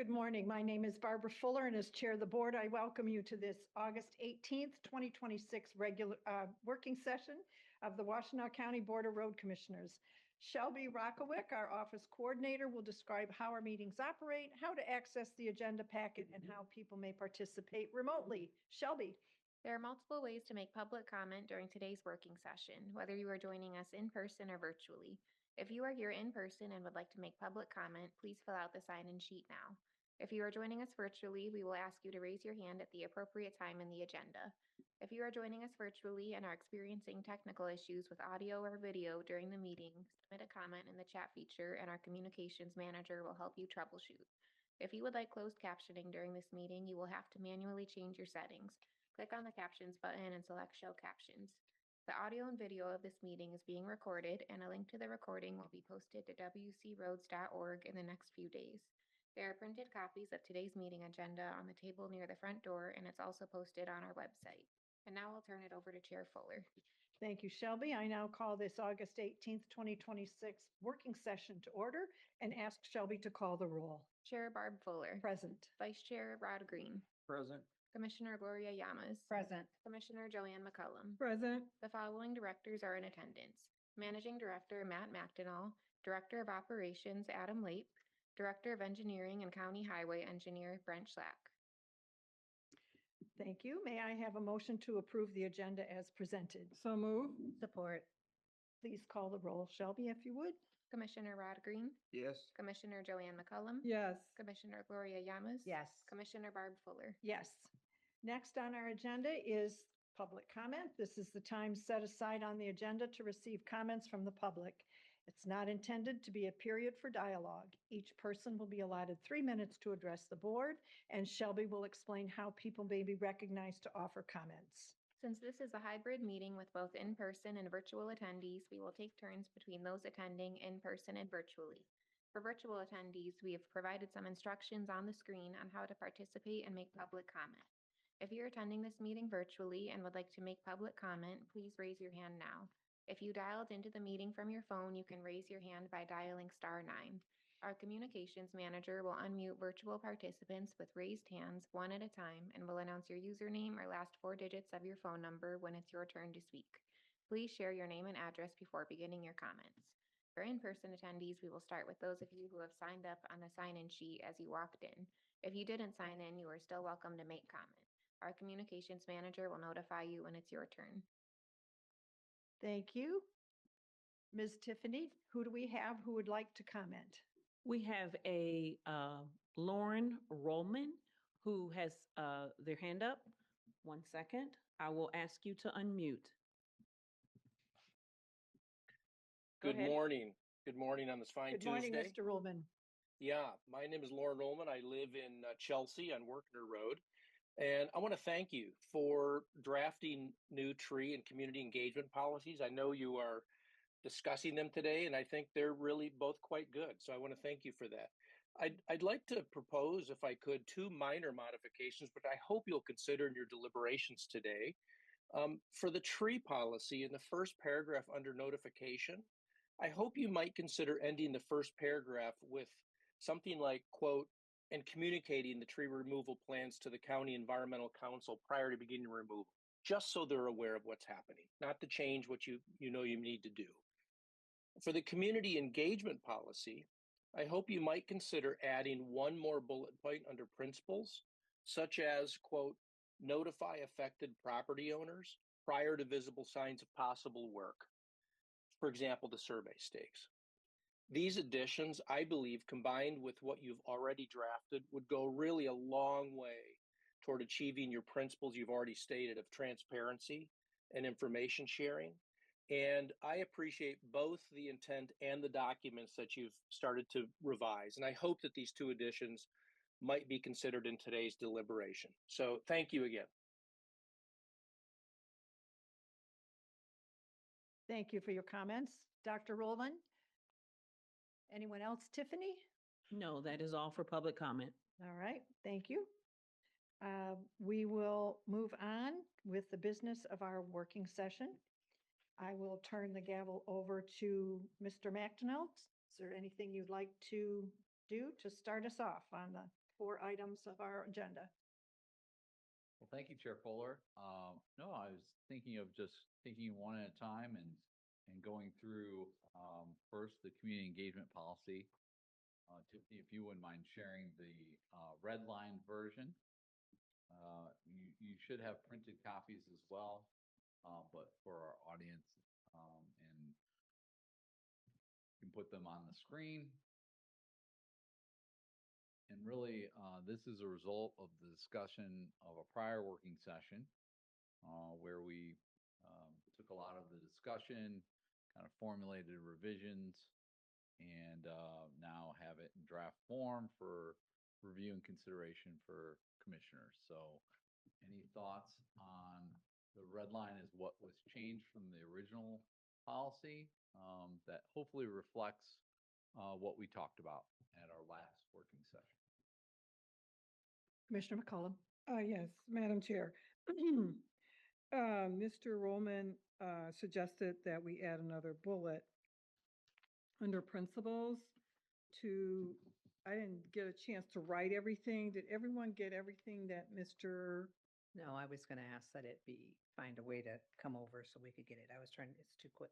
Good morning. My name is Barbara Fuller, and as Chair of the Board, I welcome you to this August 18th, 2026 regular working session of the Washtenaw County Board of Road Commissioners. Shelby Rockowick, our office coordinator, will describe how our meetings operate, how to access the agenda packet, and how people may participate remotely. Shelby. There are multiple ways to make public comment during today's working session, whether you are joining us in person or virtually. If you are here in person and would like to make public comment, please fill out the sign-in sheet now. If you are joining us virtually, we will ask you to raise your hand at the appropriate time in the agenda. If you are joining us virtually and are experiencing technical issues with audio or video during the meeting, submit a comment in the chat feature and our communications manager will help you troubleshoot. If you would like closed captioning during this meeting, you will have to manually change your settings. Click on the Captions button and select Show Captions. The audio and video of this meeting is being recorded, and a link to the recording will be posted to wcroads.org in the next few days. There are printed copies of today's meeting agenda on the table near the front door, and it's also posted on our website. And now I'll turn it over to Chair Fuller. Thank you, Shelby. I now call this August 18th, 2026 working session to order and ask Shelby to call the roll. Chair Barb Fuller. Present. Vice Chair Rod Green. Present. Commissioner Gloria Llamas. Present. Commissioner Joanne McCullum. Present. The following directors are in attendance. Managing Director Matt Washtenaw, Director of Operations Adam Lape, Director of Engineering and County Highway Engineer Brent Schlack. Thank you. May I have a motion to approve the agenda as presented? So move. Support. Please call the roll, Shelby, if you would. Commissioner Rod Green. Yes. Commissioner Joanne McCullum. Yes. Commissioner Gloria Llamas. Yes. Commissioner Barb Fuller. Yes. Next on our agenda is public comment. This is the time set aside on the agenda to receive comments from the public. It's not intended to be a period for dialogue. Each person will be allotted 3 minutes to address the board, and Shelby will explain how people may be recognized to offer comments. Since this is a hybrid meeting with both in-person and virtual attendees, we will take turns between those attending in person and virtually. For virtual attendees, we have provided some instructions on the screen on how to participate and make public comment. If you're attending this meeting virtually and would like to make public comment, please raise your hand now. If you dialed into the meeting from your phone, you can raise your hand by dialing *9. Our communications manager will unmute virtual participants with raised hands one at a time and will announce your username or last 4 digits of your phone number when it's your turn to speak. Please share your name and address before beginning your comments. For in-person attendees, we will start with those of you who have signed up on the sign-in sheet as you walked in. If you didn't sign in, you are still welcome to make comment. Our communications manager will notify you when it's your turn. Thank you. Ms. Tiffany, who do we have who would like to comment? We have a Lauren Rollman who has their hand up. 1 second. I will ask you to unmute. Good morning. Good morning on this fine Tuesday. Good morning, Mr. Rollman. Yeah, my name is Lauren Rollman. I live in Chelsea on Workner Road. And I want to thank you for drafting new tree and community engagement policies. I know you are discussing them today, and I think they're really both quite good. So I want to thank you for that. I'd like to propose, if I could, 2 minor modifications, but I hope you'll consider in your deliberations today. For the tree policy, in the first paragraph under notification, I hope you might consider ending the first paragraph with something like, quote, and communicating the tree removal plans to the County Environmental Council prior to beginning removal, just so they're aware of what's happening, not to change what you know you need to do. For the community engagement policy, I hope you might consider adding 1 more bullet point under principles, such as, quote, notify affected property owners prior to visible signs of possible work. For example, the survey stakes. These additions, I believe, combined with what you've already drafted, would go really a long way toward achieving your principles you've already stated of transparency and information sharing. And I appreciate both the intent and the documents that you've started to revise. And I hope that these 2 additions might be considered in today's deliberation. So thank you again. Thank you for your comments. Dr. Rollman? Anyone else? Tiffany? No, that is all for public comment. All right, thank you. We will move on with the business of our working session. I will turn the gavel over to Mr. Washtenaw. Is there anything you'd like to do to start us off on the 4 items of our agenda. Well, thank you, Chair Fuller. No, I was thinking of just taking one at a time and going through first the community engagement policy. Tiffany, if you wouldn't mind sharing the red line version. You should have printed copies as well, but for our audience, and you can put them on the screen. And really, this is a result of the discussion of a prior working session where we took a lot of the discussion, kind of formulated revisions, and now have it in draft form for review and consideration for commissioners. So any thoughts on the red line is what was changed from the original policy that hopefully reflects what we talked about at our last working session. Commissioner McCollum. Yes, Madam Chair. Mr. Roman suggested that we add another bullet under principles to, I didn't get a chance to write everything. Did everyone get everything that Mr.? No, I was gonna ask that it be, find a way to come over so we could get it. I was trying, it's too quick.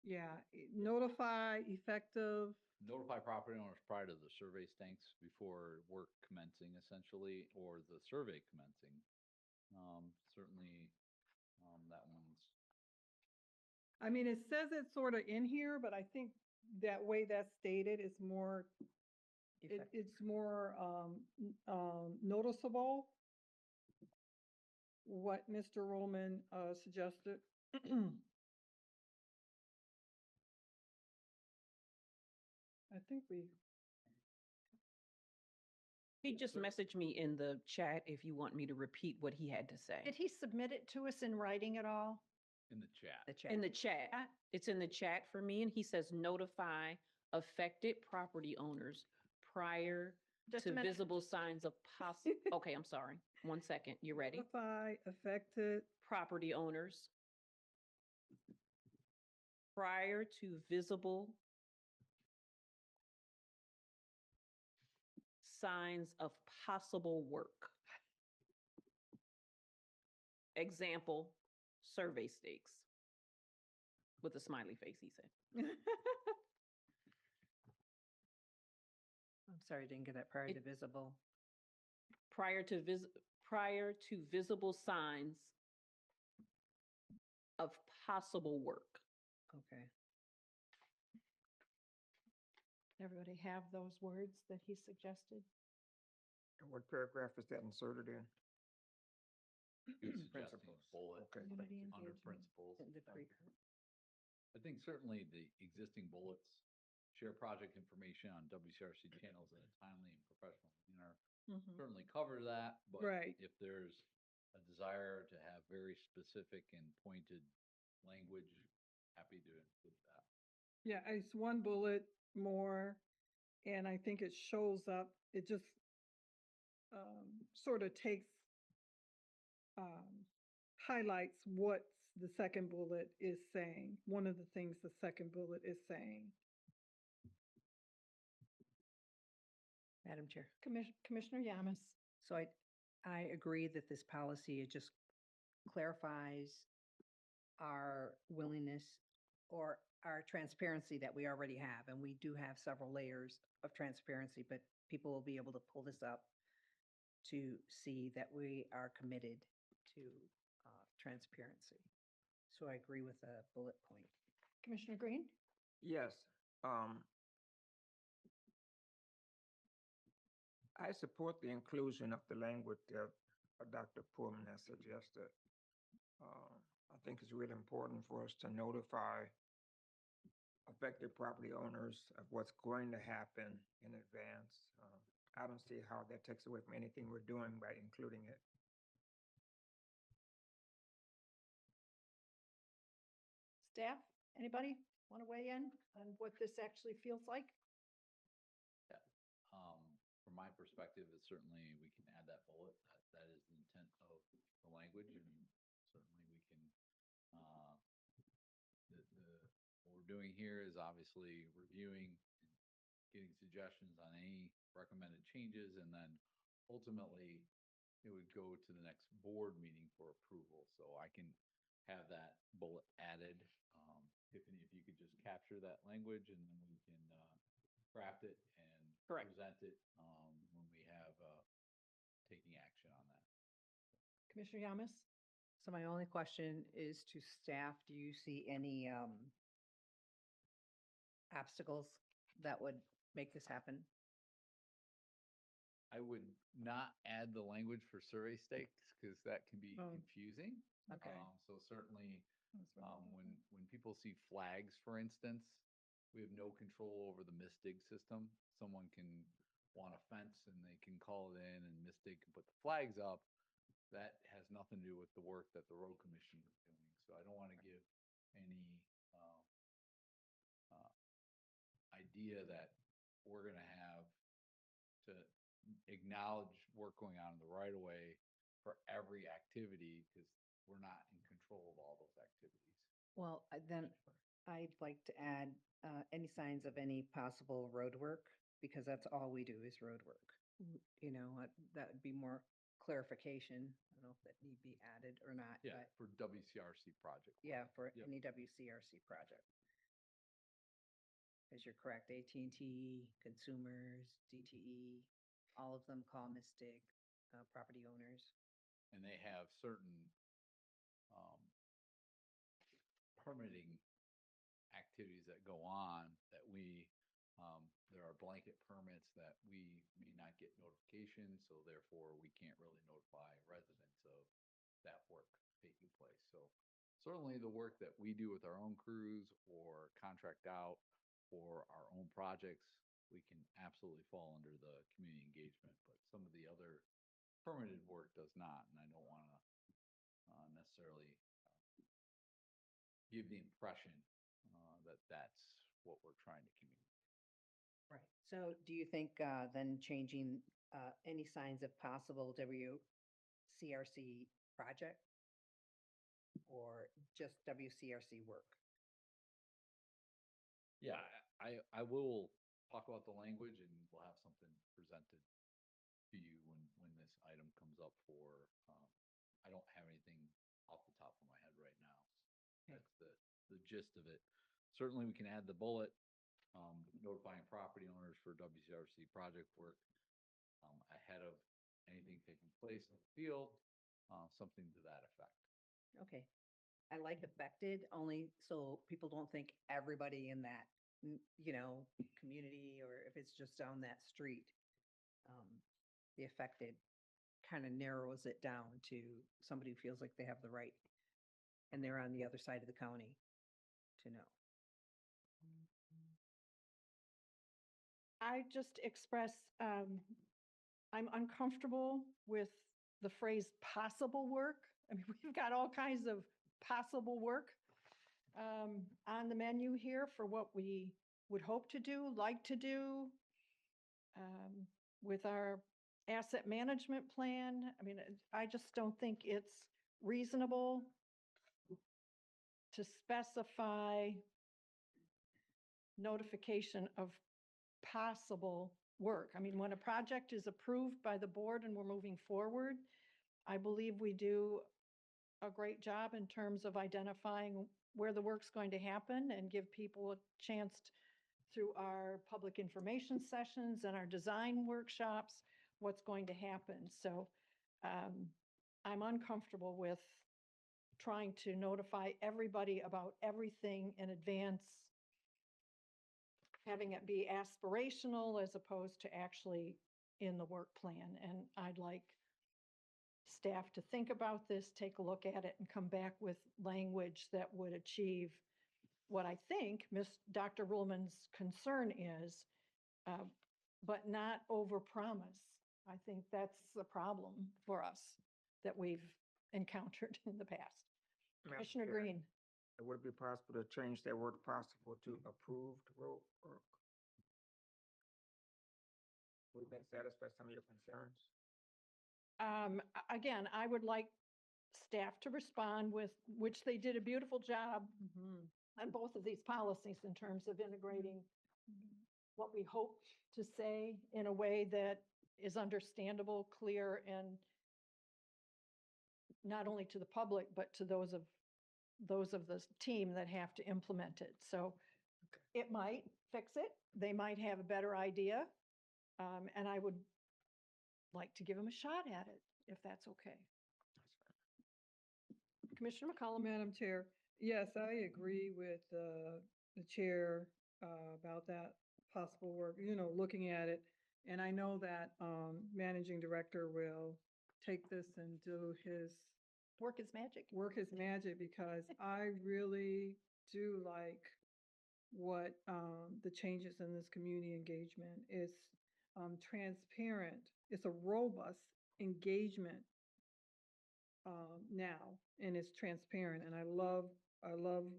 Yeah, notify effective. Notify property owners prior to the survey stinks before work commencing essentially, or the survey commencing. Certainly, that one's, I mean, it says it's sort of in here, but I think that way that's stated is more, it's more noticeable what Mr. Roman suggested. I think He just messaged me in the chat if you want me to repeat what he had to say. Did he submit it to us in writing at all? in the chat. The chat. In the chat. It's in the chat for me, and he says notify affected property owners prior Just a to minute. visible signs of okay, I'm sorry. 1 second. You ready? notify affected. Property owners prior to visible signs of possible work. Example, survey stakes. With a smiley face, he said. I'm sorry, I didn't get that prior It- to visible. Prior to visible signs of possible work. Okay. Everybody have those words that he suggested? And what paragraph is that inserted in? Suggesting Principles. bullet Okay. Community under engagement. principles. In the pre- I think certainly the existing bullets share project information on WCRC channels in a timely and professional manner. Mhm. Certainly cover that, but Right. if there's a desire to have very specific and pointed language, happy to include that. Yeah, it's one bullet more, and I think it shows up, it just sort of takes, highlights what the second bullet is saying, one of the things the second bullet is saying. Madam Chair. Commissioner Yamas. So I agree that this policy, it just clarifies our willingness or our transparency that we already have. And we do have several layers of transparency, but people will be able to pull this up to see that we are committed to transparency. So I agree with the bullet point. Commissioner Green? Yes. I support the inclusion of the language that Dr. Pullman has suggested. I think it's really important for us to notify affected property owners of what's going to happen in advance. I don't see how that takes away from anything we're doing by including it. Staff, anybody want to weigh in on what this actually feels like? From my perspective, it's certainly, we can add that bullet. That is the intent of the language, and certainly we can, what we're doing here is obviously reviewing and getting suggestions on any recommended changes, and then ultimately, it would go to the next board meeting for approval, so I can have that bullet added. Tiffany, if you could just capture that language and then we can craft it and Correct. present it when we have taking action on that. Commissioner Yamas? So my only question is to staff, do you see any obstacles that would make this happen? I would not add the language for survey stakes because that can be Oh. confusing. Okay. So certainly, when people see flags, for instance, we have no control over the MISTIG system. Someone can want a fence and they can call it in and MISTIG can put the flags up. That has nothing to do with the work that the road commission is doing. So I don't want to give any idea that we're going to have to acknowledge work going on in the right of way for every activity because we're not in control of all those activities. Well, then I'd like to add any signs of any possible road work, because that's all we do is road work. You know, that would be more clarification. I don't know if that need be added or not. Yeah, but for WCRC project. work. Yeah, for Yep. any WCRC project. Because you're correct, AT&T, consumers, DTE, all of them call Mystic property owners. And they have certain permitting activities that go on that there are blanket permits that we may not get notification, so therefore we can't really notify residents of that work taking place. So certainly the work that we do with our own crews or contract out for our own projects, we can absolutely fall under the community engagement, but some of the other permitted work does not, and I don't want to necessarily give the impression that that's what we're trying to communicate. Right. So do you think then changing any signs of possible WCRC project or just WCRC work? Yeah, I will talk about the language and we'll have something presented to you when this item comes up for, I don't have anything off the top of my head right now. Okay. That's the gist of it. Certainly we can add the bullet, notifying property owners for WCRC project work ahead of anything taking place in the field, something to that effect. Okay. I like affected only so people don't think everybody in that, community, or if it's just down that street. The affected kind of narrows it down to somebody who feels like they have the right and they're on the other side of the county to know. I just express, I'm uncomfortable with the phrase possible work. I mean, we've got all kinds of possible work on the menu here for what we would hope to do, like to do with our asset management plan. I mean, I just don't think it's reasonable to specify notification of possible work. I mean, when a project is approved by the board and we're moving forward, I believe we do a great job in terms of identifying where the work's going to happen and give people a chance through our public information sessions and our design workshops, what's going to happen. So I'm uncomfortable with trying to notify everybody about everything in advance, having it be aspirational as opposed to actually in the work plan. And I'd like staff to think about this, take a look at it, and come back with language that would achieve what I think Dr. Ruhlman's concern is, but not overpromise. I think that's the problem for us that we've encountered in the past. Madam Commissioner Chair, Green. would it be possible to change that word possible to approved road work? Would that satisfy some of your concerns? Again, I would like staff to respond with, which they did a beautiful job on both of these policies in terms of integrating what we hope to say in a way that is understandable, clear, and not only to the public, but to those of the team that have to implement it. So it might fix it. They might have a better idea. And I would like to give them a shot at it, if that's okay. Commissioner McCollum? Madam Chair, yes, I agree with the chair about that possible work, looking at it. And I know that managing director will take this and do his Work is magic. because I really do like what the changes in this community engagement. It's transparent. It's a robust engagement now, and it's transparent. And I love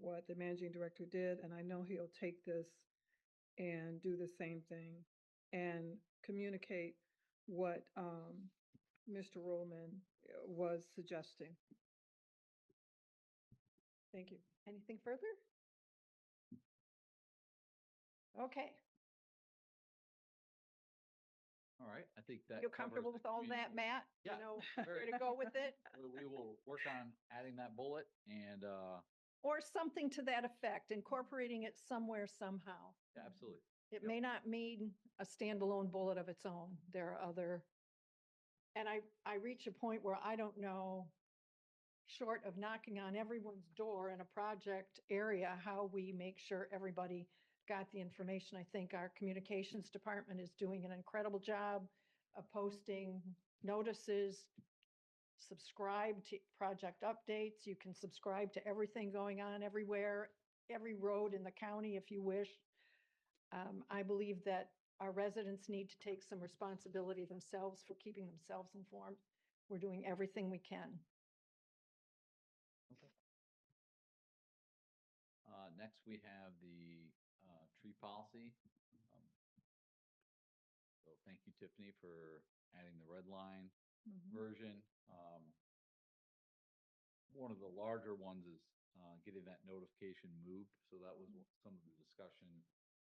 what the managing director did, and I know he'll take this and do the same thing and communicate what Mr. Rollman was suggesting. Thank you. Anything further? Okay. All right, I think that. You're covers comfortable the with all community- that, Matt? Yeah, You know very. where to go with it? We will work on adding that bullet and, Or something to that effect, incorporating it somewhere somehow. yeah, absolutely. It Yep. may not mean a standalone bullet of its own. There are other, and I reach a point where I don't know, short of knocking on everyone's door in a project area, how we make sure everybody got the information. I think our communications department is doing an incredible job of posting notices, subscribe to project updates. You can subscribe to everything going on everywhere, every road in the county if you wish. I believe that our residents need to take some responsibility themselves for keeping themselves informed. We're doing everything we can. Next, we have the tree policy. So thank you, Tiffany, for adding the red line version. One of the larger ones is getting that notification moved. So that was some of the discussion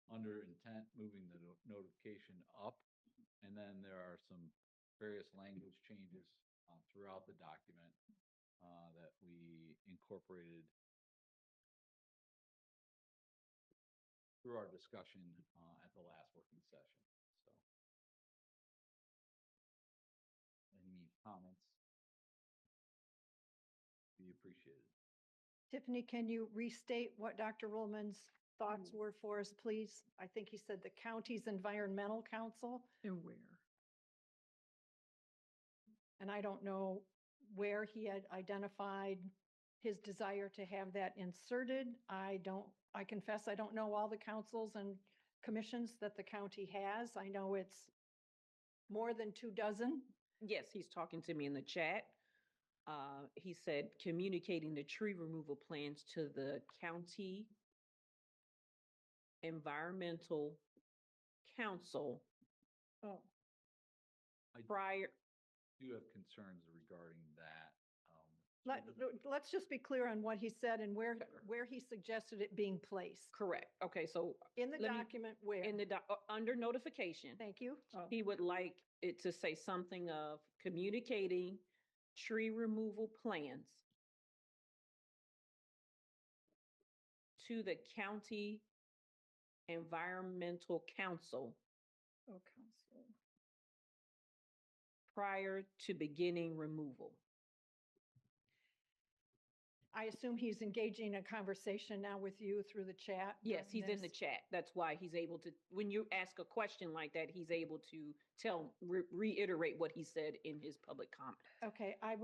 under intent, moving the notification up. And then there are some various language changes throughout the document that we incorporated through our discussion at the last working session. So, any comments? Be appreciated. Tiffany, can you restate what Dr. Ruhlman's thoughts were for us, please? I think he said the county's environmental council, And where? and I don't know where he had identified his desire to have that inserted. I confess, I don't know all the councils and commissions that the county has. I know it's more than 24. Yes, he's talking to me in the chat. He said communicating the tree removal plans to the county environmental council Oh, prior. Do you have concerns regarding that? Let's just be clear on what he said and where he suggested it being placed. Correct. Okay, so In the Let me- document where? in the, under notification, Thank you. he would like it to say something of communicating tree removal plans to the county environmental council oh, council. prior to beginning removal. I assume he's engaging a conversation now with you through the chat? Yes, during he's in the this? chat. That's why he's able to, when you ask a question like that, he's able to reiterate what he said in his public comment. Okay, I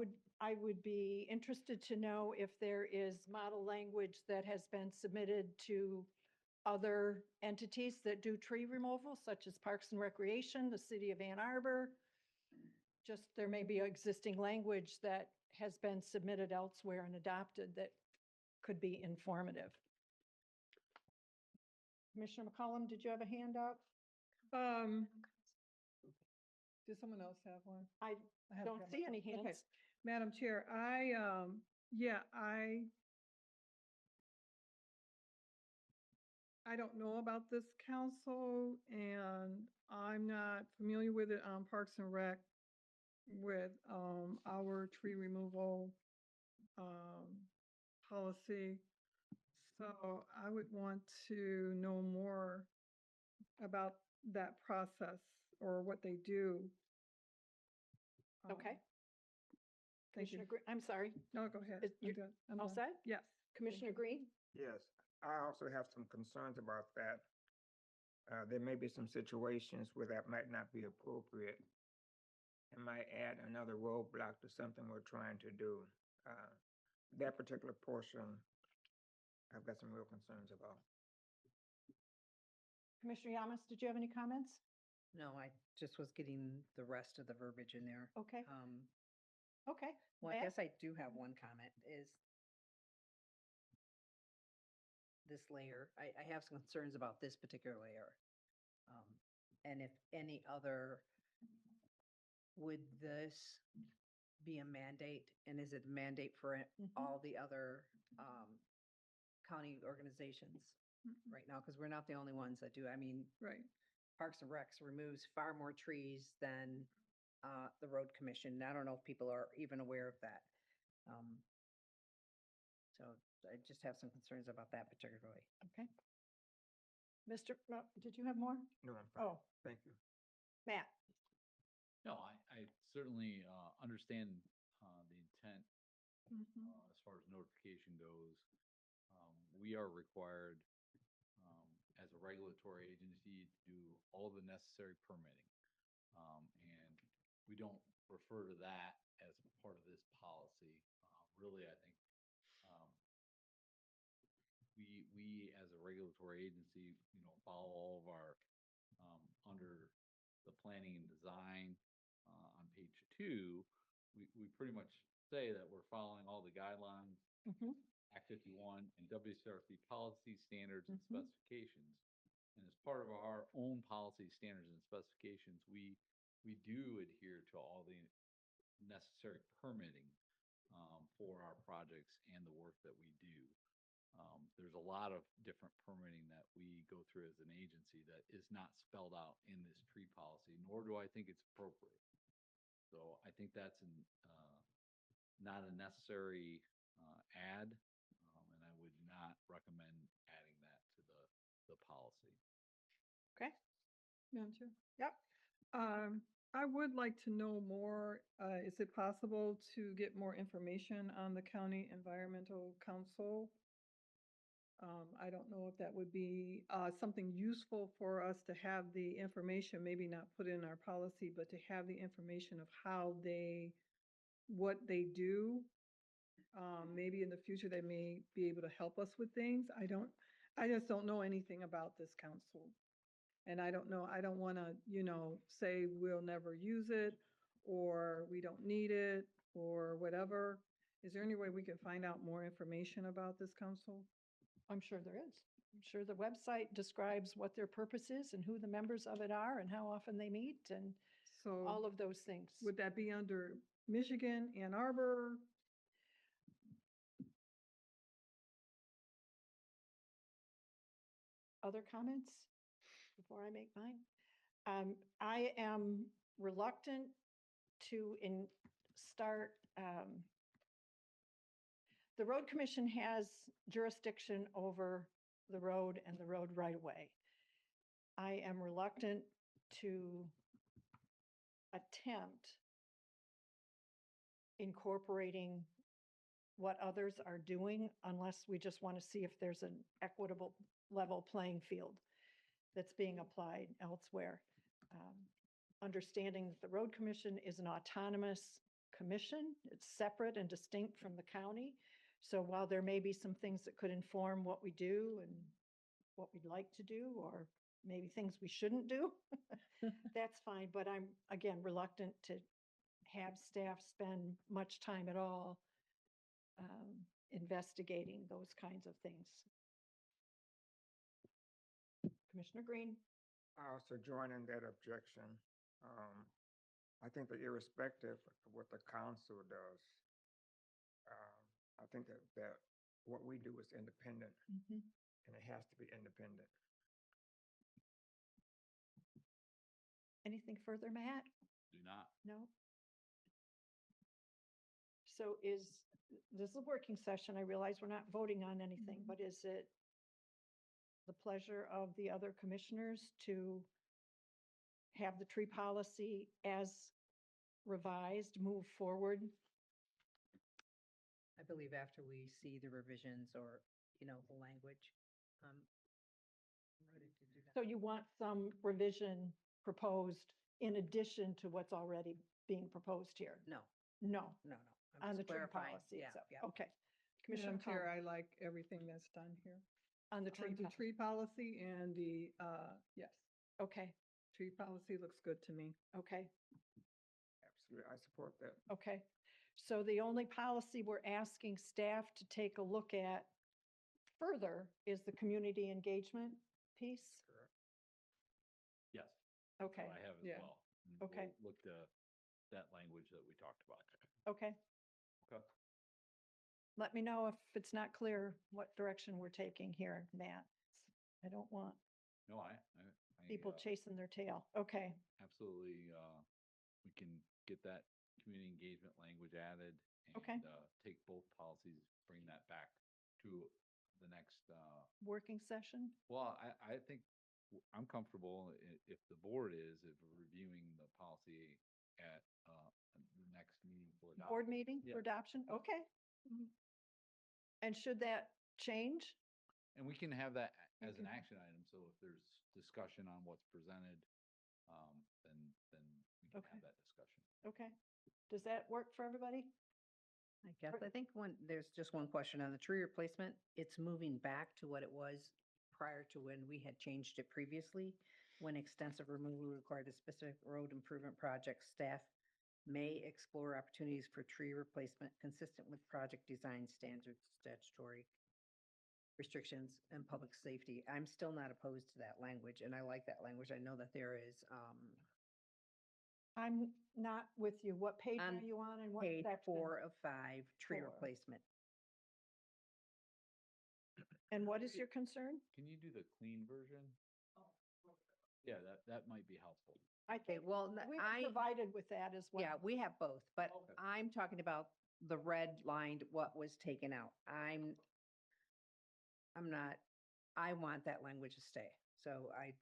would be interested to know if there is model language that has been submitted to other entities that do tree removal, such as Parks and Recreation, the city of Ann Arbor. Just, there may be existing language that has been submitted elsewhere and adopted that could be informative. Commissioner McCollum, did you have a hand up? Does someone else have one? I have don't one. see any Okay. hands. Madam Chair, I don't know about this council, and I'm not familiar with it on Parks and Rec with our tree removal policy. So I would want to know more about that process or what they do. Okay. Thank you. Commissioner Green, I'm sorry, No, go ahead. Is I'm you good. I'm all done. set? Yes. Commissioner Green? Yes, I also have some concerns about that. There may be some situations where that might not be appropriate. It might add another roadblock to something we're trying to do. That particular portion, I've got some real concerns about. Commissioner Yamas, did you have any comments? No, I just was getting the rest of the verbiage in there. Okay, Um, okay. Well, I Matt? guess I do have one comment is this layer. I have some concerns about this particular layer. And if any other, would this be a mandate? And is it a mandate for all the other county organizations right now? Because we're not the only ones that do. I mean, Right. Parks and Recs removes far more trees than the road commission. I don't know if people are even aware of that. So I just have some concerns about that particularly. Okay. Mr., did you have more? No, I'm fine. Oh, Thank you. Matt? No, I certainly understand the intent as far as notification goes. We are required as a regulatory agency to do all the necessary permitting. And we don't refer to that as part of this policy. Really, I think we as a regulatory agency, follow all of our under the planning and design on page 2, we pretty much say that we're following all the guidelines, Act 51 and WCRC policy standards and specifications. And as part of our own policy standards and specifications, we do adhere to all the necessary permitting for our projects and the work that we do. There's a lot of different permitting that we go through as an agency that is not spelled out in this tree policy, nor do I think it's appropriate. So I think that's not a necessary add, and I would not recommend adding that to the policy. Okay. Madam Chair? Yep. I would like to know more. Is it possible to get more information on the County Environmental Council? I don't know if that would be something useful for us to have the information, maybe not put in our policy, but to have the information of how what they do. Maybe in the future, they may be able to help us with things. I just don't know anything about this council. And I don't know, I don't want to, say we'll never use it or we don't need it or whatever. Is there any way we can find out more information about this council? I'm sure there is. I'm sure the website describes what their purpose is and who the members of it are and how often they meet and So all of those things. would that be under Michigan, Ann Arbor? Other comments before I make mine? I am reluctant to start. The road commission has jurisdiction over the road and the road right away. I am reluctant to attempt incorporating what others are doing unless we just want to see if there's an equitable level playing field that's being applied elsewhere. Understanding that the road commission is an autonomous commission, it's separate and distinct from the county. So while there may be some things that could inform what we do and what we'd like to do, or maybe things we shouldn't do, that's fine. But I'm, again, reluctant to have staff spend much time at all investigating those kinds of things. Commissioner Green? I also join in that objection. I think that irrespective of what the council does, I think that what we do is independent. and it has to be independent. Anything further, Matt? Do not. No? So this is a working session. I realize we're not voting on anything, but is it the pleasure of the other commissioners to have the tree policy as revised, move forward? I believe after we see the revisions or, the language, ready to do that. So you want some revision proposed in addition to what's already being proposed here? No, No, no, no. I'm on the just tree clarifying. policy Yeah, itself. yeah. Okay. Commissioner Madam Chair, Collins, I like everything that's done here. on the tree. The policy. tree policy and yes, Okay, tree policy looks good to me. okay, Absolutely, I support that. okay. So the only policy we're asking staff to take a look at further is the community engagement piece? Correct. Yes. that's Okay, what I have as Yeah. well. And Okay. we'll look to that language that we talked about. okay. Okay. Let me know if it's not clear what direction we're taking here, Matt. I don't want No, I people chasing their tail. Okay, absolutely, we can get that community engagement language added. Okay. And, take both policies, bring that back to the next, working session? well, I think I'm comfortable if the board is, if we're reviewing the policy at, the next meeting for adoption. Board meeting for Yeah. adoption? Okay. And should that change? And we can have that as an Okay. action item, so if there's discussion on what's presented, then we can Okay. have that discussion. Okay. Does that work for everybody? I guess, I think there's just one question on the tree replacement. It's moving back to what it was prior to when we had changed it previously. When extensive removal required a specific road improvement project, staff may explore opportunities for tree replacement consistent with project design standards, statutory restrictions, and public safety. I'm still not opposed to that language, and I like that language. I know that there is, I'm not with you. What page are On you on and what page section? 4 of 5, tree 4. replacement. And what is your concern? Can you do the clean version? Yeah, that might be helpful. I Okay, think well, we I. provided with that as well. Yeah, we have both, but Okay. I'm talking about the red lined, what was taken out. I'm not, I want that language to stay. So I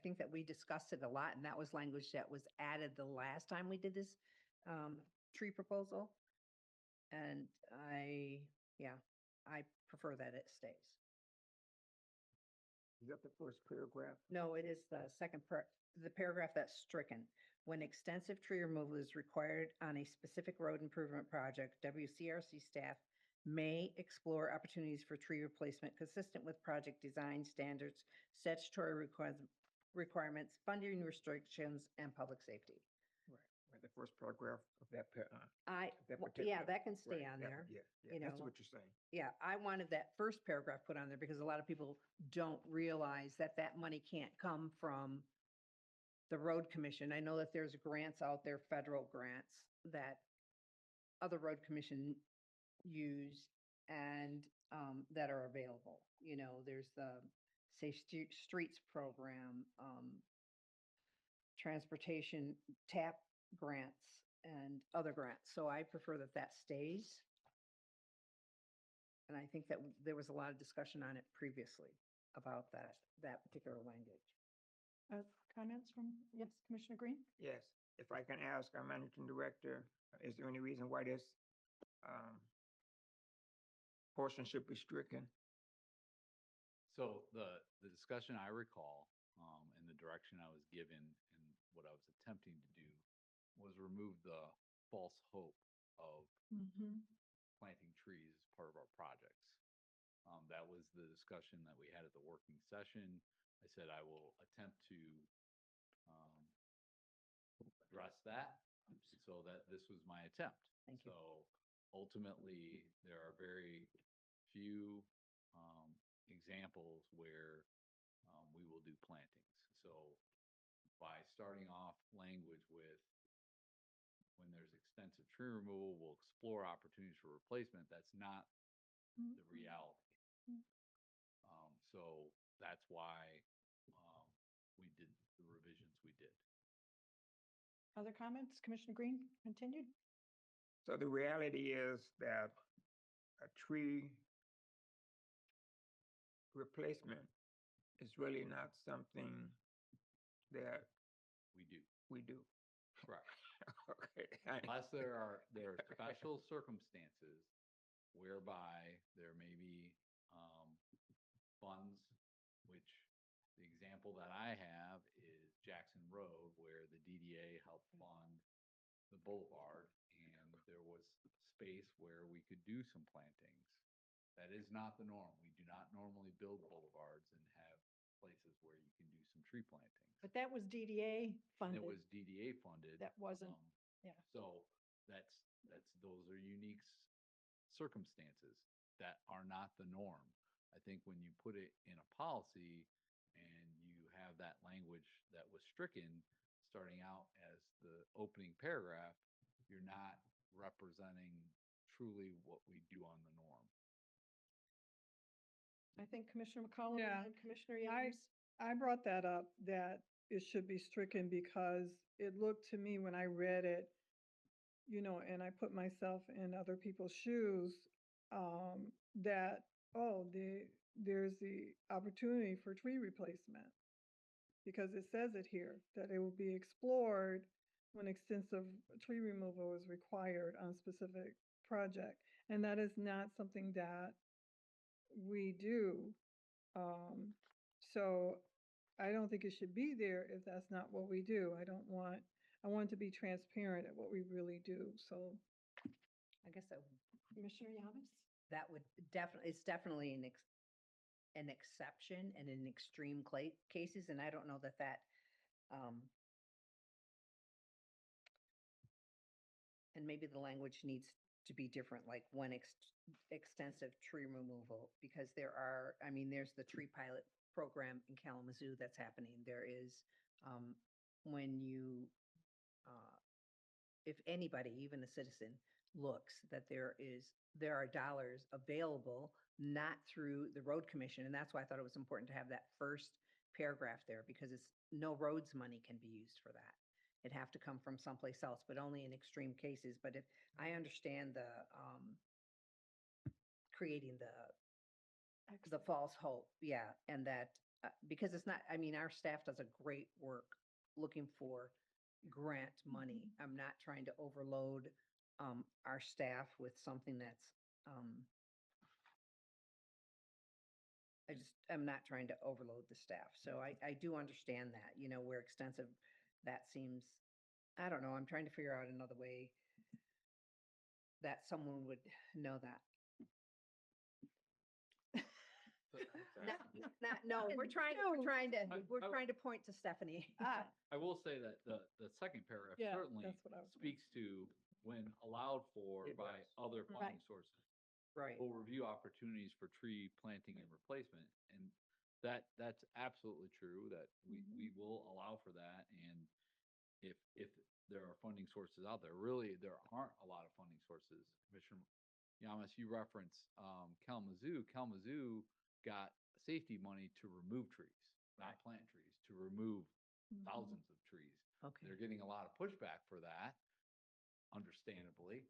think that we discussed it a lot, and that was language that was added the last time we did this tree proposal. And I prefer that it stays. Is that the first paragraph? No, it is the the paragraph that's stricken. When extensive tree removal is required on a specific road improvement project, WCRC staff may explore opportunities for tree replacement consistent with project design standards, statutory requirements, funding restrictions, and public safety. Right, the first paragraph of that. Yeah, particular- that can stay right, on that- there. Yeah, you that's know. what you're saying. Yeah, I wanted that first paragraph put on there because a lot of people don't realize that that money can't come from the road commission. I know that there's grants out there, federal grants, that other road commission use and that are available. There's the Safe Streets program, transportation TAP grants, and other grants. So I prefer that that stays. And I think that there was a lot of discussion on it previously about that particular language. Comments from, yes, Commissioner Green? Yes, if I can ask our managing director, is there any reason why this portion should be stricken? So the discussion I recall, and the direction I was given and what I was attempting to do was remove the false hope of planting trees as part of our projects. That was the discussion that we had at the working session. I said I will attempt to address that, so that this was my attempt. Thank you. So ultimately, there are very few examples where we will do plantings. So by starting off language with when there's extensive tree removal, we'll explore opportunities for replacement, that's not the reality. So that's why we did the revisions we did. Other comments? Commissioner Green, continued? So the reality is that a tree replacement is really not something that We do, we do. correct. Okay. Unless there are special circumstances whereby there may be funds, which the example that I have is Jackson Road, where the DDA helped fund the boulevard, and there was space where we could do some plantings. That is not the norm. We do not normally build boulevards and have places where you can do some tree plantings. But that was DDA And funded. it was DDA funded. That wasn't, yeah. So those are unique circumstances that are not the norm. I think when you put it in a policy and you have that language that was stricken starting out as the opening paragraph, you're not representing truly what we do on the norm. I think Commissioner McCollum Yeah. and Commissioner Yamas. I brought that up, that it should be stricken because it looked to me when I read it, and I put myself in other people's shoes, that, there's the opportunity for tree replacement. Because it says it here, that it will be explored when extensive tree removal is required on a specific project. And that is not something that we do. So I don't think it should be there if that's not what we do. I want to be transparent at what we really do, so. I guess that, Commissioner Yamas? that would it's definitely an exception and in extreme cases, and I don't know that, and maybe the language needs to be different, like when extensive tree removal, because there's the tree pilot program in Kalamazoo that's happening. There is, when you, if anybody, even a citizen, looks that there are dollars available, not through the road commission. And that's why I thought it was important to have that first paragraph there, because no roads money can be used for that. It'd have to come from someplace else, but only in extreme cases. But if I understand the, creating the false hope, yeah, and that, because it's not, our staff does a great work looking for grant money. I'm not trying to overload our staff with something that's, I'm not trying to overload the staff. So I do understand that, where extensive, that seems, I don't know, I'm trying to figure out another way that someone would know that. No, we're trying to point to Stephanie. I will say that the second paragraph Yeah, certainly that's what I was speaks to when allowed for It by does. other funding sources. Right. We'll review opportunities for tree planting and replacement, and that's absolutely true, that we will allow for that. And if there are funding sources out there, really, there aren't a lot of funding sources. Commissioner Yamas, you referenced Kalamazoo. Kalamazoo got safety money to remove trees, not plant trees, to remove thousands of trees. Okay. They're getting a lot of pushback for that, understandably,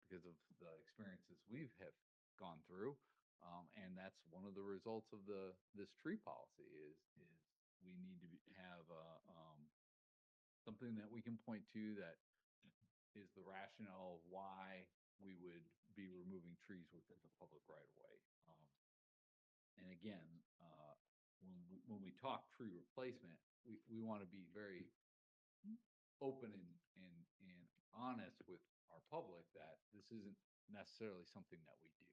because of the experiences we have gone through. And that's one of the results of this tree policy is we need to have something that we can point to that is the rationale of why we would be removing trees within the public right of way. And again, when we talk tree replacement, we want to be very open and honest with our public that this isn't necessarily something that we do,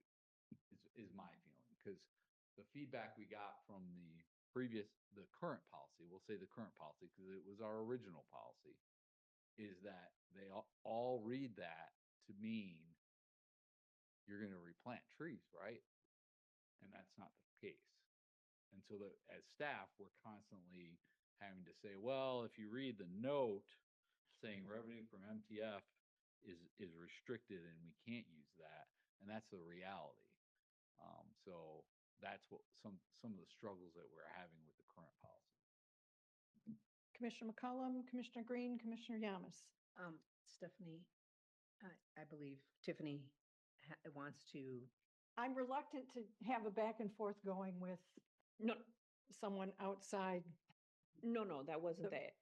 is my feeling. Because the feedback we got from the current policy, we'll say the current policy because it was our original policy, is that they all read that to mean you're going to replant trees, right? And that's not the case. And so that as staff, we're constantly having to say, well, if you read the note saying revenue from MTF is restricted and we can't use that, and that's the reality. So that's what some of the struggles that we're having with the current policy. Commissioner McCollum, Commissioner Green, Commissioner Yamas. Stephanie, I believe Tiffany wants to, I'm reluctant to have a back and forth going with No, someone outside. no, that wasn't The- that.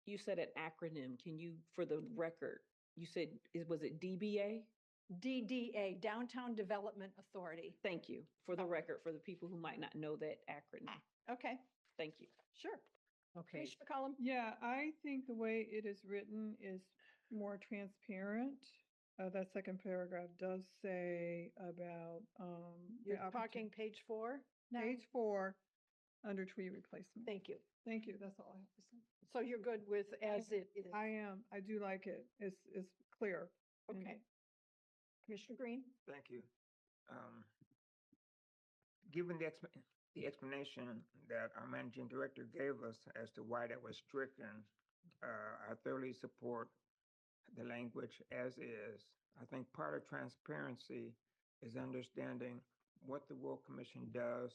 You said an acronym. Can you, for the record, you said, was it DBA? DDA, Downtown Development Authority. Thank you. For the record, for the people who might not know that acronym. Okay, Thank you. sure. okay, Commissioner McCollum. Yeah, I think the way it is written is more transparent. That second paragraph does say about, the You're opportu- talking page 4 now? Page 4, under tree replacement. Thank you. Thank you, that's all I have to say. So you're good with as it is? I am, I do like it. It's clear. and- Okay. Commissioner Green? Thank you. Given the explanation that our managing director gave us as to why that was stricken, I thoroughly support the language as is. I think part of transparency is understanding what the Royal Commission does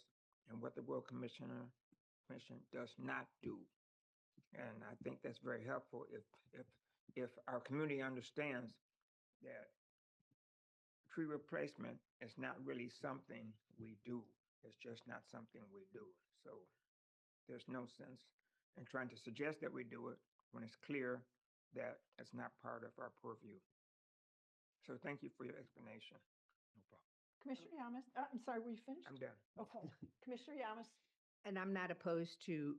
and what the Royal Commission does not do. And I think that's very helpful if our community understands that tree replacement is not really something we do. It's just not something we do. So there's no sense in trying to suggest that we do it when it's clear that it's not part of our purview. So thank you for your explanation. No problem. Commissioner Yamas? I'm sorry, were you finished? I'm done. Okay. Commissioner Yamas? and I'm not opposed to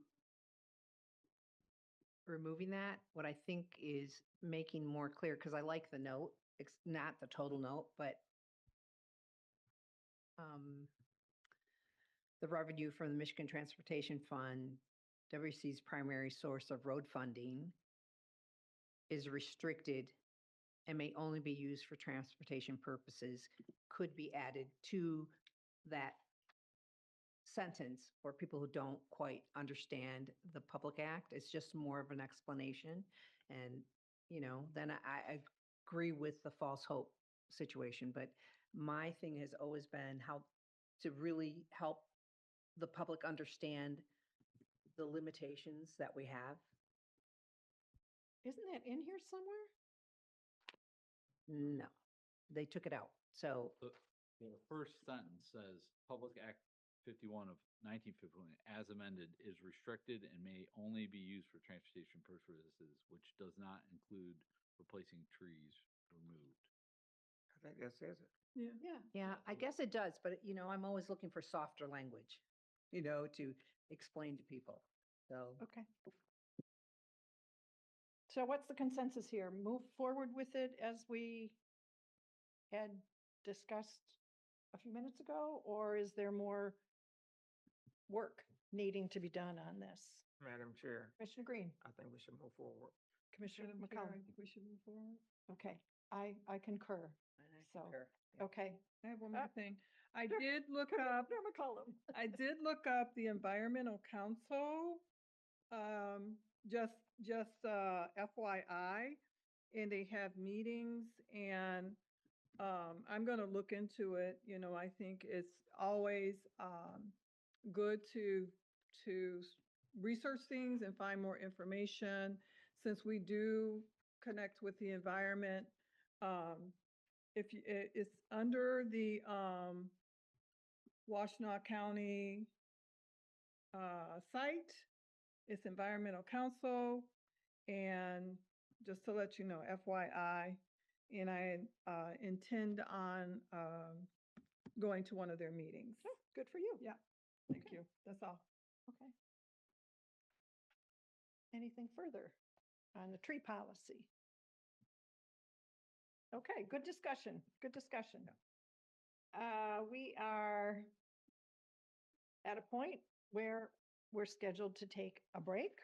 removing that. What I think is making more clear, because I like the note, it's not the total note, but the revenue from the Michigan Transportation Fund, WC's primary source of road funding, is restricted and may only be used for transportation purposes, could be added to that sentence for people who don't quite understand the Public Act. It's just more of an explanation. And, then I agree with the false hope situation, but my thing has always been how to really help the public understand the limitations that we have. Isn't that in here somewhere? No, they took it out. So, The first sentence says, Public Act 51 of 1951, as amended, is restricted and may only be used for transportation purposes, which does not include replacing trees removed. I think that says it. Yeah. yeah, I guess it does, but I'm always looking for softer language, to explain to people. So, Okay. So what's the consensus here? Move forward with it as we had discussed a few minutes ago, or is there more work needing to be done on this? Madam Chair, Commissioner Green, I think we should move forward. Commissioner Madam Chair, I McCollum. think we should move forward. Okay, I concur. and I So, concur. Yeah. Okay. I have one more thing. I Sure. did look up, Commissioner McCollum. I did look up the Environmental Council, just FYI, and they have meetings, and I'm gonna look into it. I think it's always good to research things and find more information. Since we do connect with the environment, it's under the Washtenaw County site. It's Environmental Council, and just to let you know, FYI, and I intend on going to one of their meetings. Oh, good for you. Yeah, thank Okay. you. That's all. Okay. Anything further on the tree policy? Okay, good discussion, good discussion. We are at a point where we're scheduled to take a break.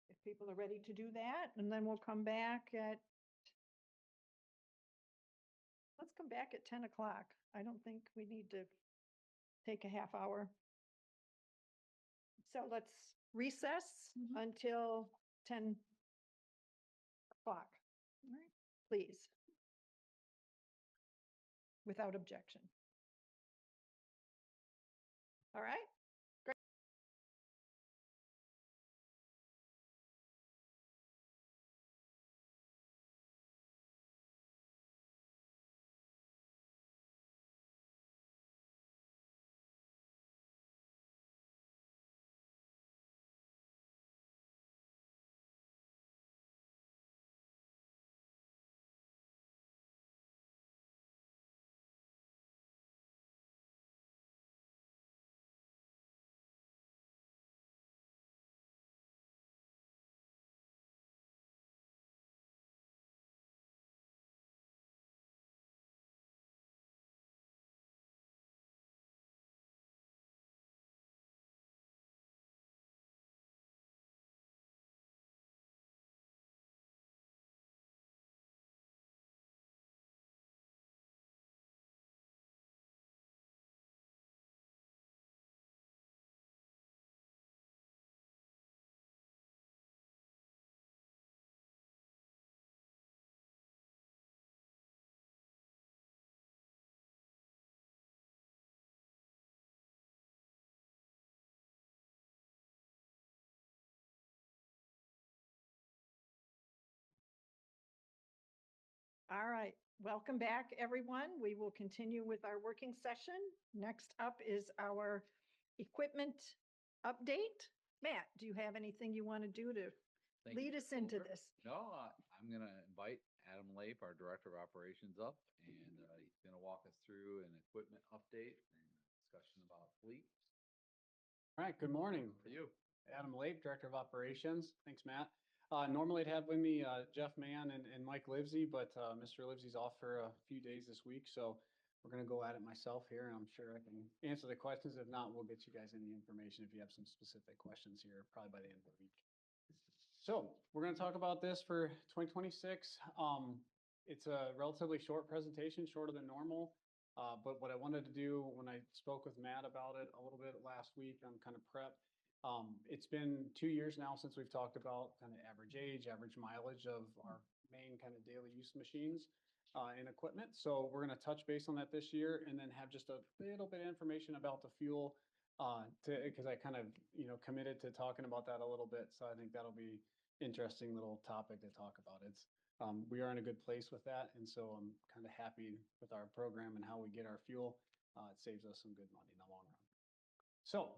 If people are ready to do that, and then we'll come back let's come back at 10 o'clock. I don't think we need to take a half hour. So let's recess until 10 o'clock, please. Without objection. All right. All right, welcome back, everyone. We will continue with our working session. Next up is our equipment update. Matt, do you have anything you want to do to Thank you, lead Ms. us into Golder. this? No, I'm going to invite Adam Lape, our Director of Operations, up, and he's going to walk us through an equipment update and discussion about fleet. All right, good morning. For you. Adam Lape, Director of Operations. Thanks, Matt. Normally I'd have with me Jeff Mann and Mike Livesey, but Mr. Livesey's off for a few days this week, so we're going to go at it myself here, and I'm sure I can answer the questions. If not, we'll get you guys any information if you have some specific questions here, probably by the end of the week. So we're going to talk about this for 2026. It's a relatively short presentation, shorter than normal. But what I wanted to do when I spoke with Matt about it a little bit last week on kind of prep, it's been 2 years now since we've talked about kind of average age, average mileage of our main kind of daily use machines and equipment. So we're going to touch base on that this year and then have just a little bit of information about the fuel because I kind of, committed to talking about that a little bit. So I think that'll be interesting little topic to talk about. We are in a good place with that. And so I'm kind of happy with our program and how we get our fuel. It saves us some good money in the long run. So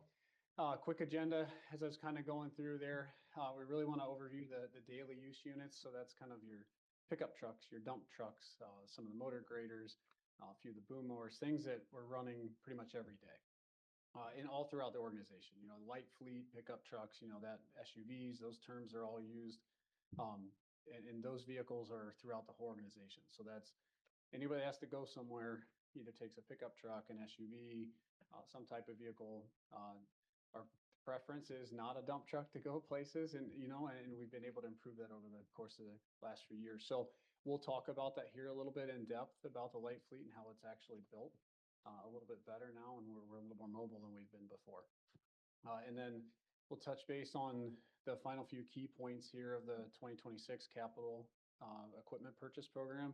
quick agenda as I was kind of going through there. We really want to overview the daily use units. So that's kind of your pickup trucks, your dump trucks, some of the motor graders, a few of the boom mowers, things that we're running pretty much every day. And all throughout the organization, light fleet, pickup trucks, that SUVs, those terms are all used. And those vehicles are throughout the whole organization. So that's anybody that has to go somewhere, either takes a pickup truck, an SUV, some type of vehicle. Our preference is not a dump truck to go places, and we've been able to improve that over the course of the last few years. So we'll talk about that here a little bit in depth about the light fleet and how it's actually built a little bit better now, and we're a little more mobile than we've been before. And then we'll touch base on the final few key points here of the 2026 capital equipment purchase program.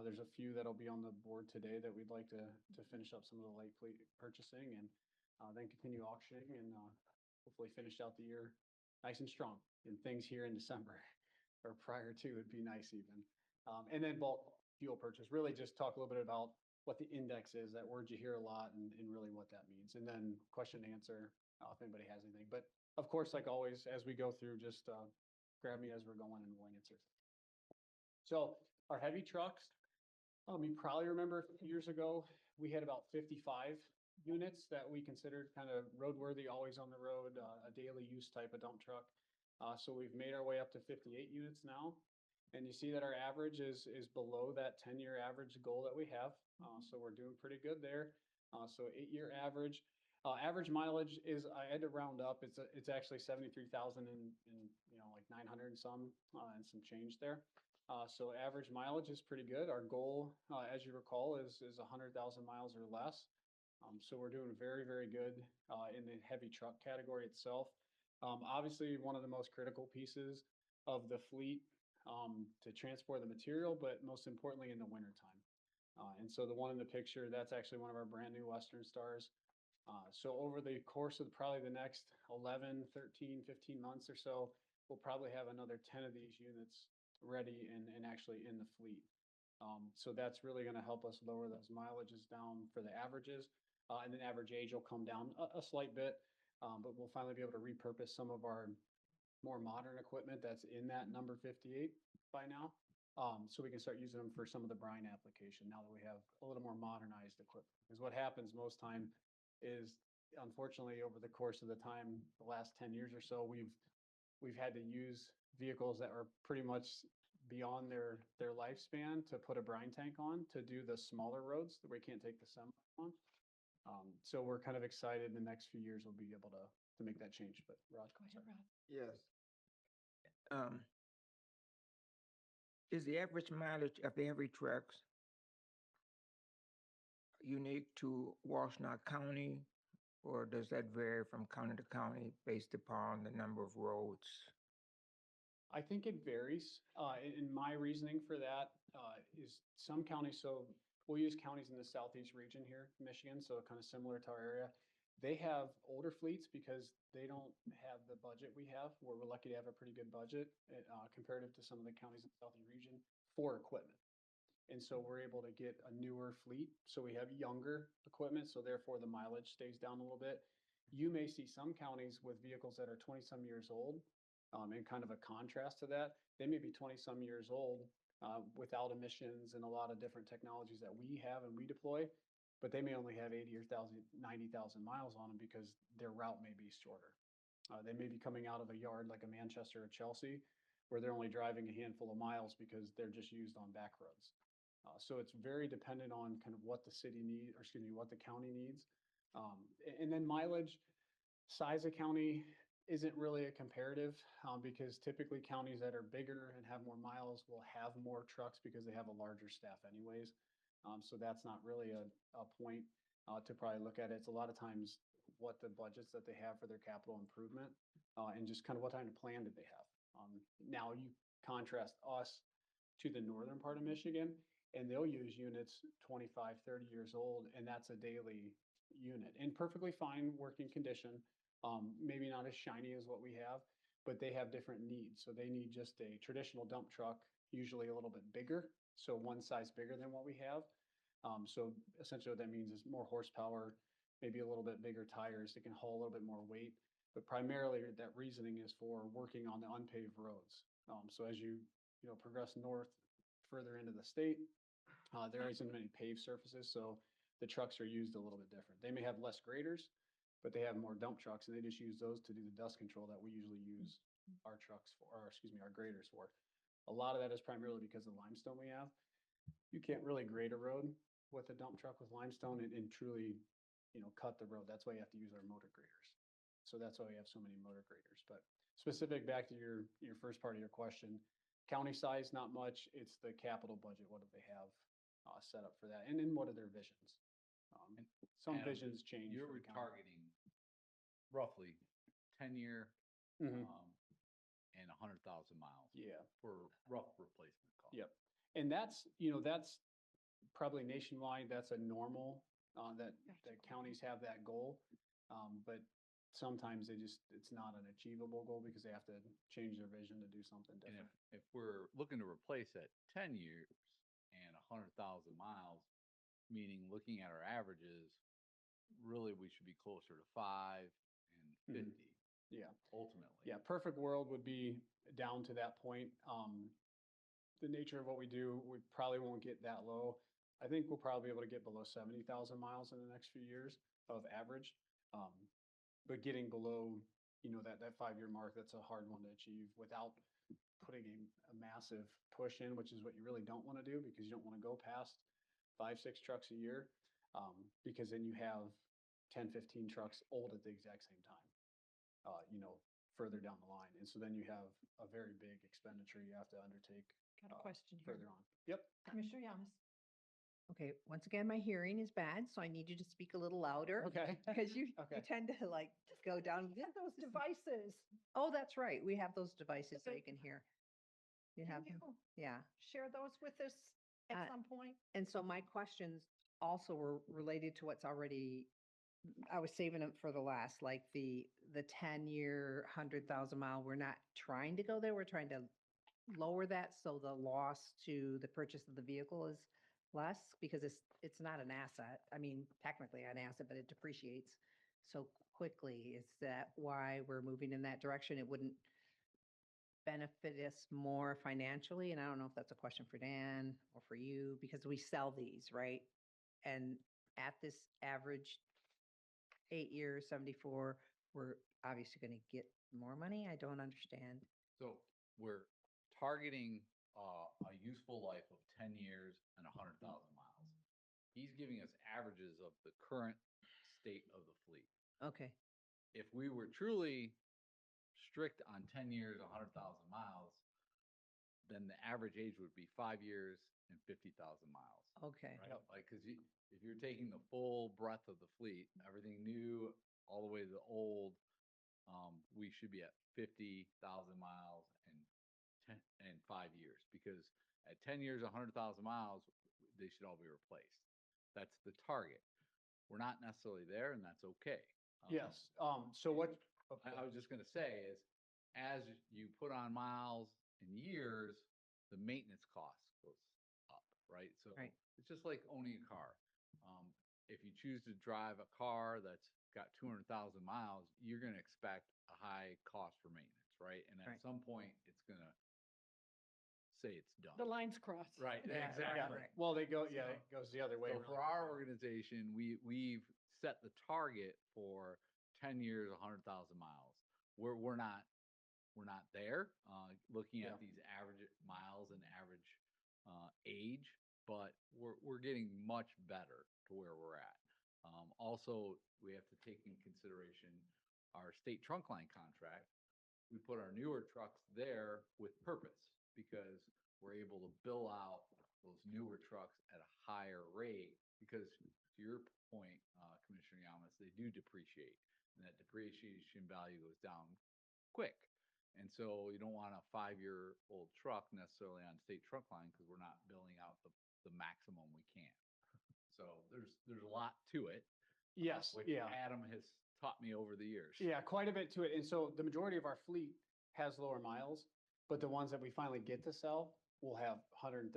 There's a few that'll be on the board today that we'd like to finish up some of the light fleet purchasing and then continue auctioning and hopefully finish out the year nice and strong. And things here in December or prior to would be nice even. And then bulk fuel purchase, really just talk a little bit about what the index is, that word you hear a lot, and really what that means. And then question and answer if anybody has anything. But of course, like always, as we go through, just grab me as we're going and we'll answer. So our heavy trucks, you probably remember a few years ago, we had about 55 units that we considered kind of roadworthy, always on the road, a daily use type of dump truck. So we've made our way up to 58 units now. And you see that our average is below that 10-year average goal that we have. So we're doing pretty good there. So 8-year average. Average mileage is, I had to round up, it's actually 73,000 and like 900 and some and some change there. So average mileage is pretty good. Our goal, as you recall, is 100,000 miles or less. So we're doing very, very good in the heavy truck category itself. Obviously, one of the most critical pieces of the fleet to transport the material, but most importantly in the wintertime. And so the one in the picture, that's actually one of our brand new Western Stars. So over the course of probably the next 11, 13, 15 months or so, we'll probably have another 10 of these units ready and actually in the fleet. So that's really going to help us lower those mileages down for the averages. And then average age will come down a slight bit, but we'll finally be able to repurpose some of our more modern equipment that's in that number 58 by now. So we can start using them for some of the brine application now that we have a little more modernized equipment. Because what happens most time is, unfortunately, over the course of the time, the last 10 years or so, we've had to use vehicles that are pretty much beyond their lifespan to put a brine tank on to do the smaller roads that we can't take the semi on. So we're kind of excited in the next few years we'll be able to make that change. But Rod, Go ahead, Rod. Yes. Is the average mileage of every trucks unique to Washtenaw County, or does that vary from county to county based upon the number of roads? I think it varies. In my reasoning for that is some counties, so we'll use counties in the southeast region here, Michigan, so kind of similar to our area. They have older fleets because they don't have the budget we have. We're lucky to have a pretty good budget comparative to some of the counties in the southeast region for equipment. And so we're able to get a newer fleet. So we have younger equipment, so therefore the mileage stays down a little bit. You may see some counties with vehicles that are 20-some years old, and kind of a contrast to that, they may be 20-some years old without emissions and a lot of different technologies that we have and we deploy, but they may only have 80 or 90,000 miles on them because their route may be shorter. They may be coming out of a yard like a Manchester or Chelsea, where they're only driving a handful of miles because they're just used on back roads. So it's very dependent on kind of what the city needs, or excuse me, what the county needs. And then mileage, size of county isn't really a comparative because typically counties that are bigger and have more miles will have more trucks because they have a larger staff anyways. So that's not really a point to probably look at. It's a lot of times what the budgets that they have for their capital improvement and just kind of what kind of plan did they have. Now you contrast us to the northern part of Michigan, and they'll use units 25, 30 years old, and that's a daily unit in perfectly fine working condition. Maybe not as shiny as what we have, but they have different needs. So they need just a traditional dump truck, usually a little bit bigger. So one size bigger than what we have. So essentially what that means is more horsepower, maybe a little bit bigger tires that can haul a little bit more weight. But primarily that reasoning is for working on the unpaved roads. So as you progress north further into the state, there isn't many paved surfaces. So the trucks are used a little bit different. They may have less graders, but they have more dump trucks, and they just use those to do the dust control that we usually use our trucks for, or excuse me, our graders for. A lot of that is primarily because of the limestone we have. You can't really grade a road with a dump truck with limestone and truly, cut the road. That's why you have to use our motor graders. So that's why we have so many motor graders. But specific back to your first part of your question, county size, not much. It's the capital budget. What do they have set up for that? And then what are their visions? Some Adam, visions change. You're from county. targeting roughly 10-year Mhm. and 100,000 miles Yeah. for rough replacement cost. Yep. And that's probably nationwide. That's a normal that counties have that goal. But sometimes it's not an achievable goal because they have to change their vision to do something And different. if we're looking to replace at 10 years and 100,000 miles, meaning looking at our averages, really we should be closer to 5 and 50 Yeah. ultimately. Yeah. Perfect world would be down to that point. The nature of what we do, we probably won't get that low. I think we'll probably be able to get below 70,000 miles in the next few years of average. But getting below, that 5-year mark, that's a hard one to achieve without putting a massive push in, which is what you really don't want to do because you don't want to go past 5, 6 trucks a year. Because then you have 10, 15 trucks old at the exact same time, further down the line. And so then you have a very big expenditure you have to undertake Got a question here. further on. Yep. Commissioner Yamas. Okay, once again, my hearing is bad, so I need you to speak a little louder. Okay. Because you Okay. tend to like go down. Get those devices. Oh, that's right. We have those devices so you can hear. You Can have them? you Yeah. share those with us Uh, at some point? And so my questions also were related to what's already I was saving it for the last, like the 10-year, 100,000 mile. We're not trying to go there. We're trying to lower that so the loss to the purchase of the vehicle is less because it's not an asset. I mean, technically an asset, but it depreciates so quickly. Is that why we're moving in that direction? It wouldn't benefit us more financially, and I don't know if that's a question for Dan or for you, because we sell these, right? And at this average 8 years, 74, we're obviously going to get more money. I don't understand. So we're targeting a useful life of 10 years and 100,000 miles. He's giving us averages of the current state of the fleet. Okay, If we were truly strict on 10 years, 100,000 miles, then the average age would be 5 years and 50,000 miles. okay. Right? Like, because if you're taking the full breadth of the fleet, everything new all the way to the old, we should be at 50,000 miles and 5 years. Because at 10 years, 100,000 miles, they should all be replaced. That's the target. We're not necessarily there, and that's okay. Yes, so what? I was just gonna say is, as you put on miles and years, the maintenance cost goes up, right? So Right. it's just like owning a car. If you choose to drive a car that's got 200,000 miles, you're gonna expect a high cost for maintenance, right? And at Right. some point, it's gonna say it's done. The lines cross. Right, Yeah, exactly. right. Well, it goes the other way. So really for our organization, we've set the target for 10 years, 100,000 miles. We're not there, looking Yeah. at these average miles and average age, but we're getting much better to where we're at. Also, we have to take in consideration our state trunk line contract. We put our newer trucks there with purpose because we're able to bill out those newer trucks at a higher rate because, to your point, Commissioner Yamas, they do depreciate, and that depreciation value goes down quick. And so you don't want a 5-year-old truck necessarily on state trunk line because we're not billing out the maximum we can. So there's a lot to it. Yes, Which yeah. Adam has taught me over the years. Yeah, quite a bit to it. And so the majority of our fleet has lower miles, but the ones that we finally get to sell will have 130,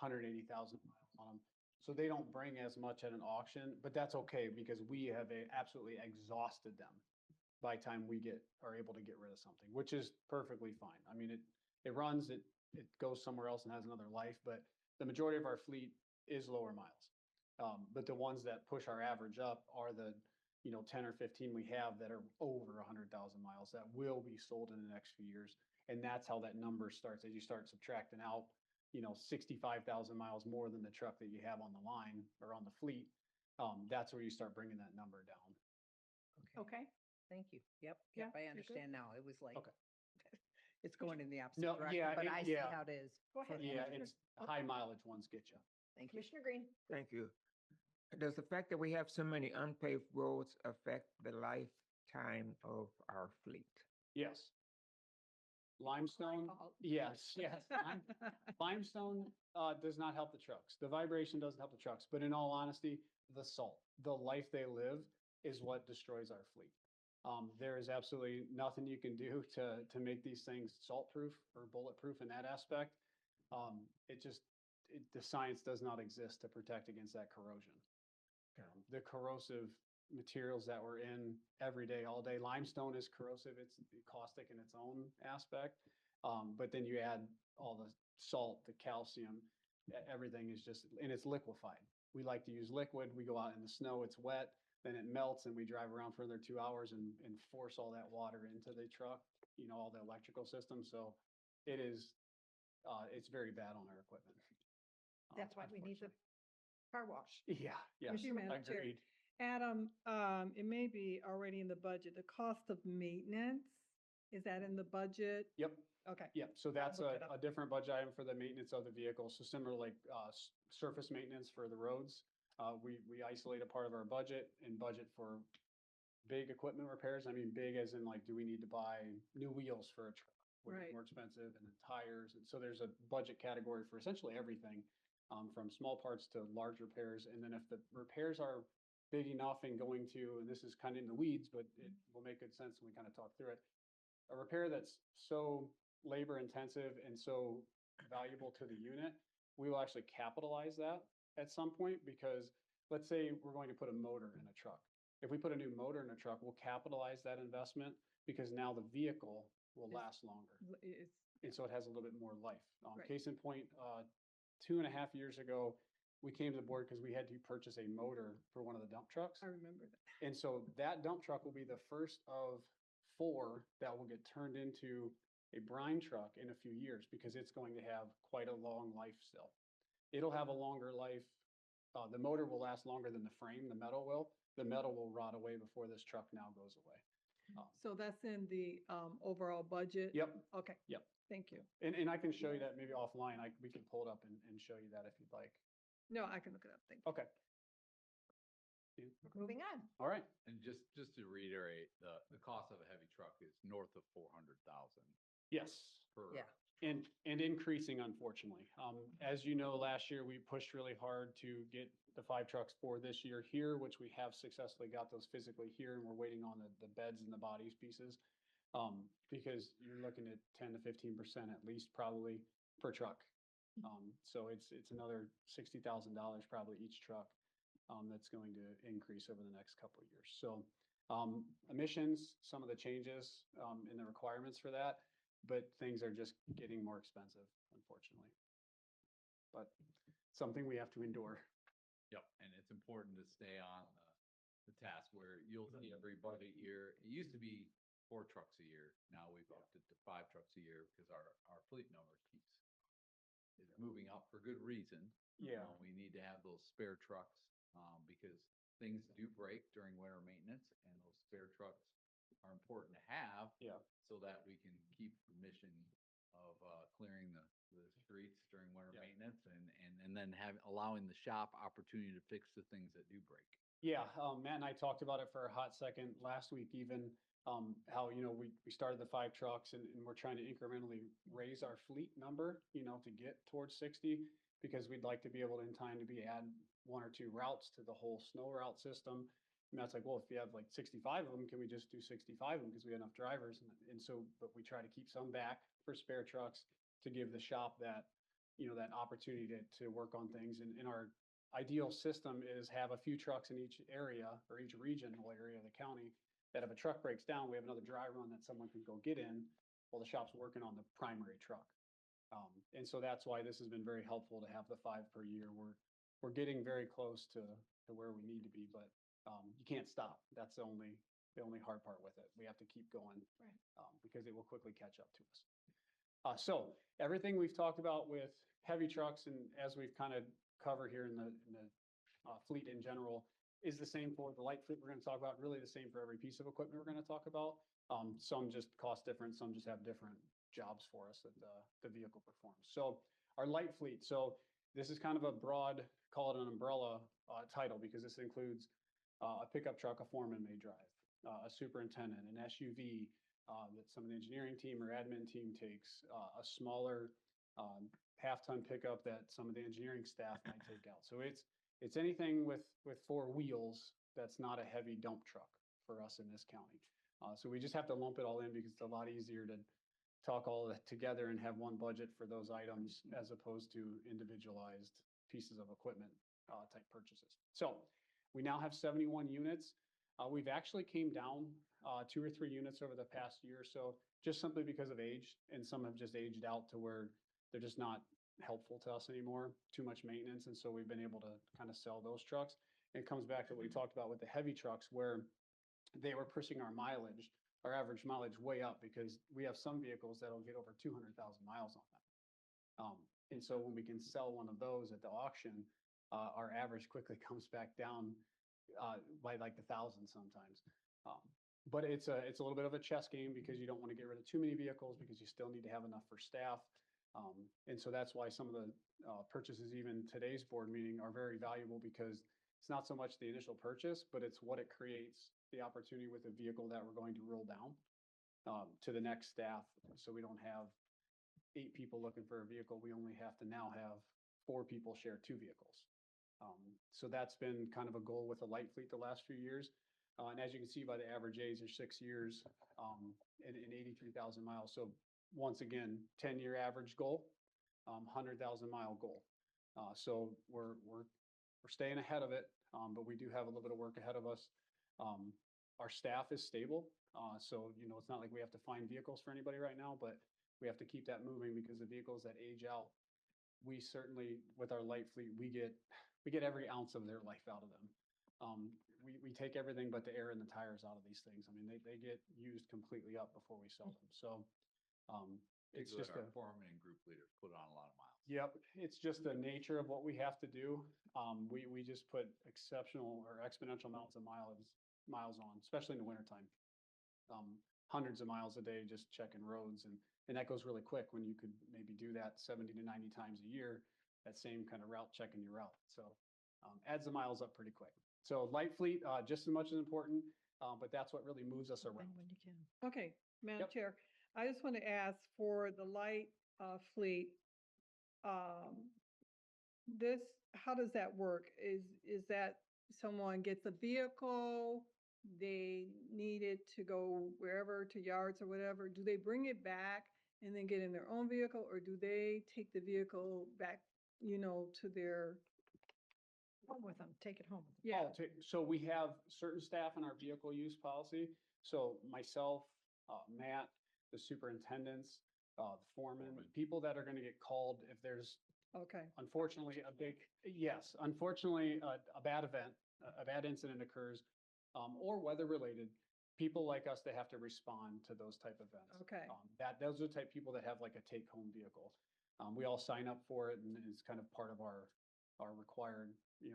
180,000 miles on them. So they don't bring as much at an auction, but that's okay because we have absolutely exhausted them by the time we are able to get rid of something, which is perfectly fine. I mean, it runs, it goes somewhere else and has another life, but the majority of our fleet is lower miles. But the ones that push our average up are the 10 or 15 we have that are over 100,000 miles that will be sold in the next few years. And that's how that number starts. As you start subtracting out, 65,000 miles more than the truck that you have on the line or on the fleet, that's where you start bringing that number down. Okay. Thank you. Yep, Yeah, yep, I you're good. understand now. It was like, Okay. it's going in the opposite No, direction, yeah, but I see yeah. how it is. Go ahead. Yeah, Commissioner- it's high mileage ones get you. Thank you. Commissioner Green. Thank you. Does the fact that we have so many unpaved roads affect the lifetime of our fleet? Yes. Limestone, fault. yes, yes. Limestone does not help the trucks. The vibration doesn't help the trucks, but in all honesty, the salt, the life they live is what destroys our fleet. There is absolutely nothing you can do to make these things salt-proof or bulletproof in that aspect. The science does not exist to protect against that corrosion. The corrosive materials that we're in every day, all day. Limestone is corrosive. It's caustic in its own aspect. But then you add all the salt, the calcium, everything is just, and it's liquefied. We like to use liquid. We go out in the snow, it's wet, then it melts and we drive around for another 2 hours and force all that water into the truck, all the electrical system. So it's very bad on our equipment. That's why we need the car wash. Yeah, yes, Humanitarian. agreed. Adam, it may be already in the budget, the cost of maintenance, is that in the budget? Yep. Okay. Yep, so that's look it a different budget item for the maintenance of the vehicle. So similar like surface maintenance for the roads. We isolate a part of our budget and budget for big equipment repairs. I mean, big as in like, do we need to buy new wheels for a truck? Which is Right. more expensive, and then tires. And so there's a budget category for essentially everything, from small parts to large repairs. And then if the repairs are big enough and going to, and this is kind of in the weeds, but it will make good sense when we kind of talk through it. A repair that's so labor intensive and so valuable to the unit, we will actually capitalize that at some point, because let's say we're going to put a motor in a truck. If we put a new motor in a truck, we'll capitalize that investment because now the vehicle will It's- last longer. It's, And so it has a little bit more life. Right. Case in point, 2.5 years ago, we came to the board because we had to purchase a motor for one of the dump trucks. I remember that. And so that dump truck will be the first of 4 that will get turned into a brine truck in a few years, because it's going to have quite a long life still. It'll have a longer life. The motor will last longer than the frame, the metal will. The metal will rot away before this truck now goes away. So that's in the overall budget? Yep. Okay. Yep. Thank you. And I can show you that maybe offline. We can pull it up and show you that if you'd like. No, I can look it up. Thank you. Okay. Moving on. All right. And just to reiterate, the cost of a heavy truck is north of 400,000 Yes. per. Yeah. And increasing, unfortunately. As you know, last year, we pushed really hard to get the 5 trucks for this year here, which we have successfully got those physically here, and we're waiting on the beds and the bodies pieces. Because you're looking at 10 to 15% at least probably per truck. So it's another $60,000 probably each truck, that's going to increase over the next couple of years. So, emissions, some of the changes, in the requirements for that, but things are just getting more expensive, unfortunately. But something we have to endure. Yep, and it's important to stay on the task where you'll see every budget year. It used to be 4 trucks a year. Now we've upped it to 5 trucks a year because our fleet number is moving up for good reason. Yeah. We need to have those spare trucks, because things do break during winter maintenance, and those spare trucks are important to have. Yeah. So that we can keep the mission of clearing the streets during winter Yeah. maintenance, and then allowing the shop opportunity to fix the things that do break. Yeah, Matt and I talked about it for a hot second last week even, how, we started the 5 trucks and we're trying to incrementally raise our fleet number, to get towards 60, because we'd like to be able to in time to be add 1 or 2 routes to the whole snow route system. And Matt's like, well, if you have like 65 of them, can we just do 65 of them because we have enough drivers? And so, but we try to keep some back for spare trucks to give the shop that, that opportunity to work on things. And our ideal system is have a few trucks in each area or each regional area of the county, that if a truck breaks down, we have another driver on that someone can go get in while the shop's working on the primary truck. And so that's why this has been very helpful to have the 5 per year. We're getting very close to where we need to be, but you can't stop. That's the only hard part with it. We have to keep going, because it will quickly catch up to us. So everything we've talked about with heavy trucks, and as we've kind of covered here in the fleet in general, is the same for the light fleet we're going to talk about. Really the same for every piece of equipment we're going to talk about. Some just cost different, some just have different jobs for us that the vehicle performs. So our light fleet. So this is kind of a broad, call it an umbrella title, because this includes a pickup truck a foreman may drive, a superintendent, an SUV that some of the engineering team or admin team takes, a smaller half-ton pickup that some of the engineering staff might take out. So it's anything with 4 wheels that's not a heavy dump truck for us in this county. So we just have to lump it all in because it's a lot easier to talk all of that together and have one budget for those items as opposed to individualized pieces of equipment type purchases. So we now have 71 units. We've actually came down 2 or 3 units over the past year or so, just simply because of age, and some have just aged out to where they're just not helpful to us anymore, too much maintenance. And so we've been able to kind of sell those trucks. And it comes back to what we talked about with the heavy trucks, where they were pushing our mileage, our average mileage way up, because we have some vehicles that'll get over 200,000 miles on them. And so when we can sell one of those at the auction, our average quickly comes back down by like the thousands sometimes. But it's a little bit of a chess game, because you don't want to get rid of too many vehicles because you still need to have enough for staff. And so that's why some of the purchases, even today's board meeting, are very valuable, because it's not so much the initial purchase, but it's what it creates, the opportunity with a vehicle that we're going to roll down to the next staff. So we don't have 8 people looking for a vehicle. We only have to now have 4 people share 2 vehicles. So that's been kind of a goal with the light fleet the last few years. And as you can see by the average age, there's 6 years, and 83,000 miles. So once again, 10-year average goal, 100,000 mile goal. So we're staying ahead of it, but we do have a little bit of work ahead of us. Our staff is stable, so it's not like we have to find vehicles for anybody right now, but we have to keep that moving because the vehicles that age out, we certainly, with our light fleet, we get every ounce of their life out of them. We take everything but the air and the tires out of these things. I mean, they get used completely up before we sell them. So it's Particularly just our foreman and group leaders put on a lot of miles. Yep, it's just the nature of what we have to do. We just put exceptional or exponential amounts of miles on, especially in the wintertime. Hundreds of miles a day just checking roads, and that goes really quick when you could maybe do that 70 to 90 times a year, that same kind of route, checking your route. So adds the miles up pretty quick. So light fleet, just as much as important, but that's what really moves us around. When you can. Okay, Madam Yep. Chair, I just want to ask for the light fleet, how does that work? Is that someone gets a vehicle, they need it to go wherever, to yards or whatever, do they bring it back and then get in their own vehicle, or do they take the vehicle back, to their, Home with them, take it home. yeah, So we have certain staff in our vehicle use policy. So myself, Matt, the superintendents, the foreman, people that are going to get called if there's okay, unfortunately a bad event, a bad incident occurs, or weather related. People like us that have to respond to those type of events. Okay. Those are the type of people that have like a take home vehicle. We all sign up for it, and it's kind of part of our required,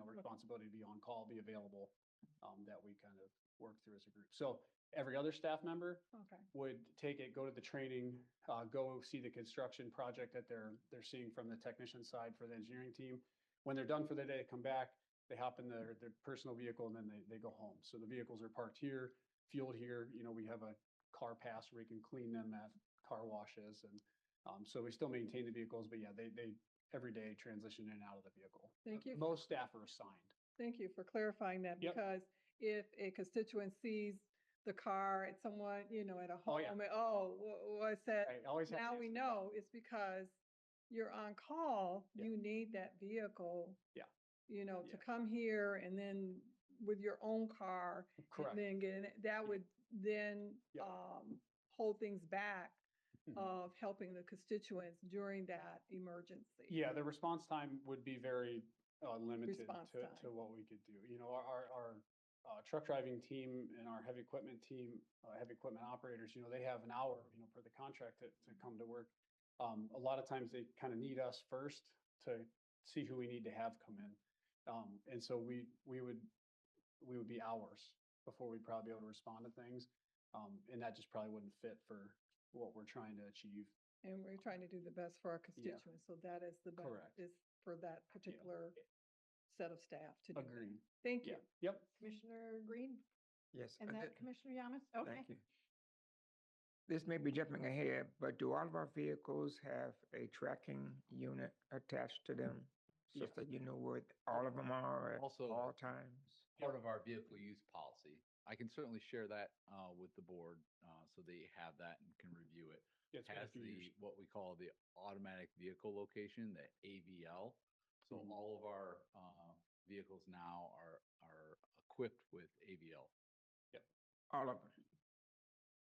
responsibility to be on call, be available, that we kind of work through as a group. So every other staff member okay, would take it, go to the training, go see the construction project that they're seeing from the technician side for the engineering team. When they're done for the day, they come back, they hop in their personal vehicle, and then they go home. So the vehicles are parked here, fueled here. We have a car pass where we can clean them at car washes, and so we still maintain the vehicles, but yeah, they every day transition in and out of the vehicle. Thank you. Most staff are assigned. thank you for clarifying that, Yep. because if a constituent sees the car at someone, at a Oh, yeah. home, what's that? I always have to Now we answer. know it's because you're on call, Yeah. you need that vehicle. Yeah. To Yeah. come here and then with your own car. Correct. And then get in it, that would then, Yeah. hold things back Mhm. of helping the constituents during that emergency. Yeah, the response time would be very limited Response to time. what we could do. Our truck driving team and our heavy equipment team, heavy equipment operators, they have an hour, per the contract to come to work. A lot of times they kind of need us first to see who we need to have come in. And so we would be hours before we'd probably be able to respond to things. And that just probably wouldn't fit for what we're trying to achieve. And we're trying to do the best for our constituents, so that is the best, Correct. is for that particular set of staff to do that. Agreed. Thank you. Yeah, yep. Commissioner Green Yes. and I that did- Commissioner Yamas? Okay. Thank you. This may be jumping ahead, but do all of our vehicles have a tracking unit attached to them? So Yes. that you know where all of them are at Also- all times? Part of our vehicle use policy. I can certainly share that with the board so they have that and can review it. It's been a Has few years. what we call the automatic vehicle location, the AVL. So Mhm. all of our vehicles now are equipped with AVL, All of them?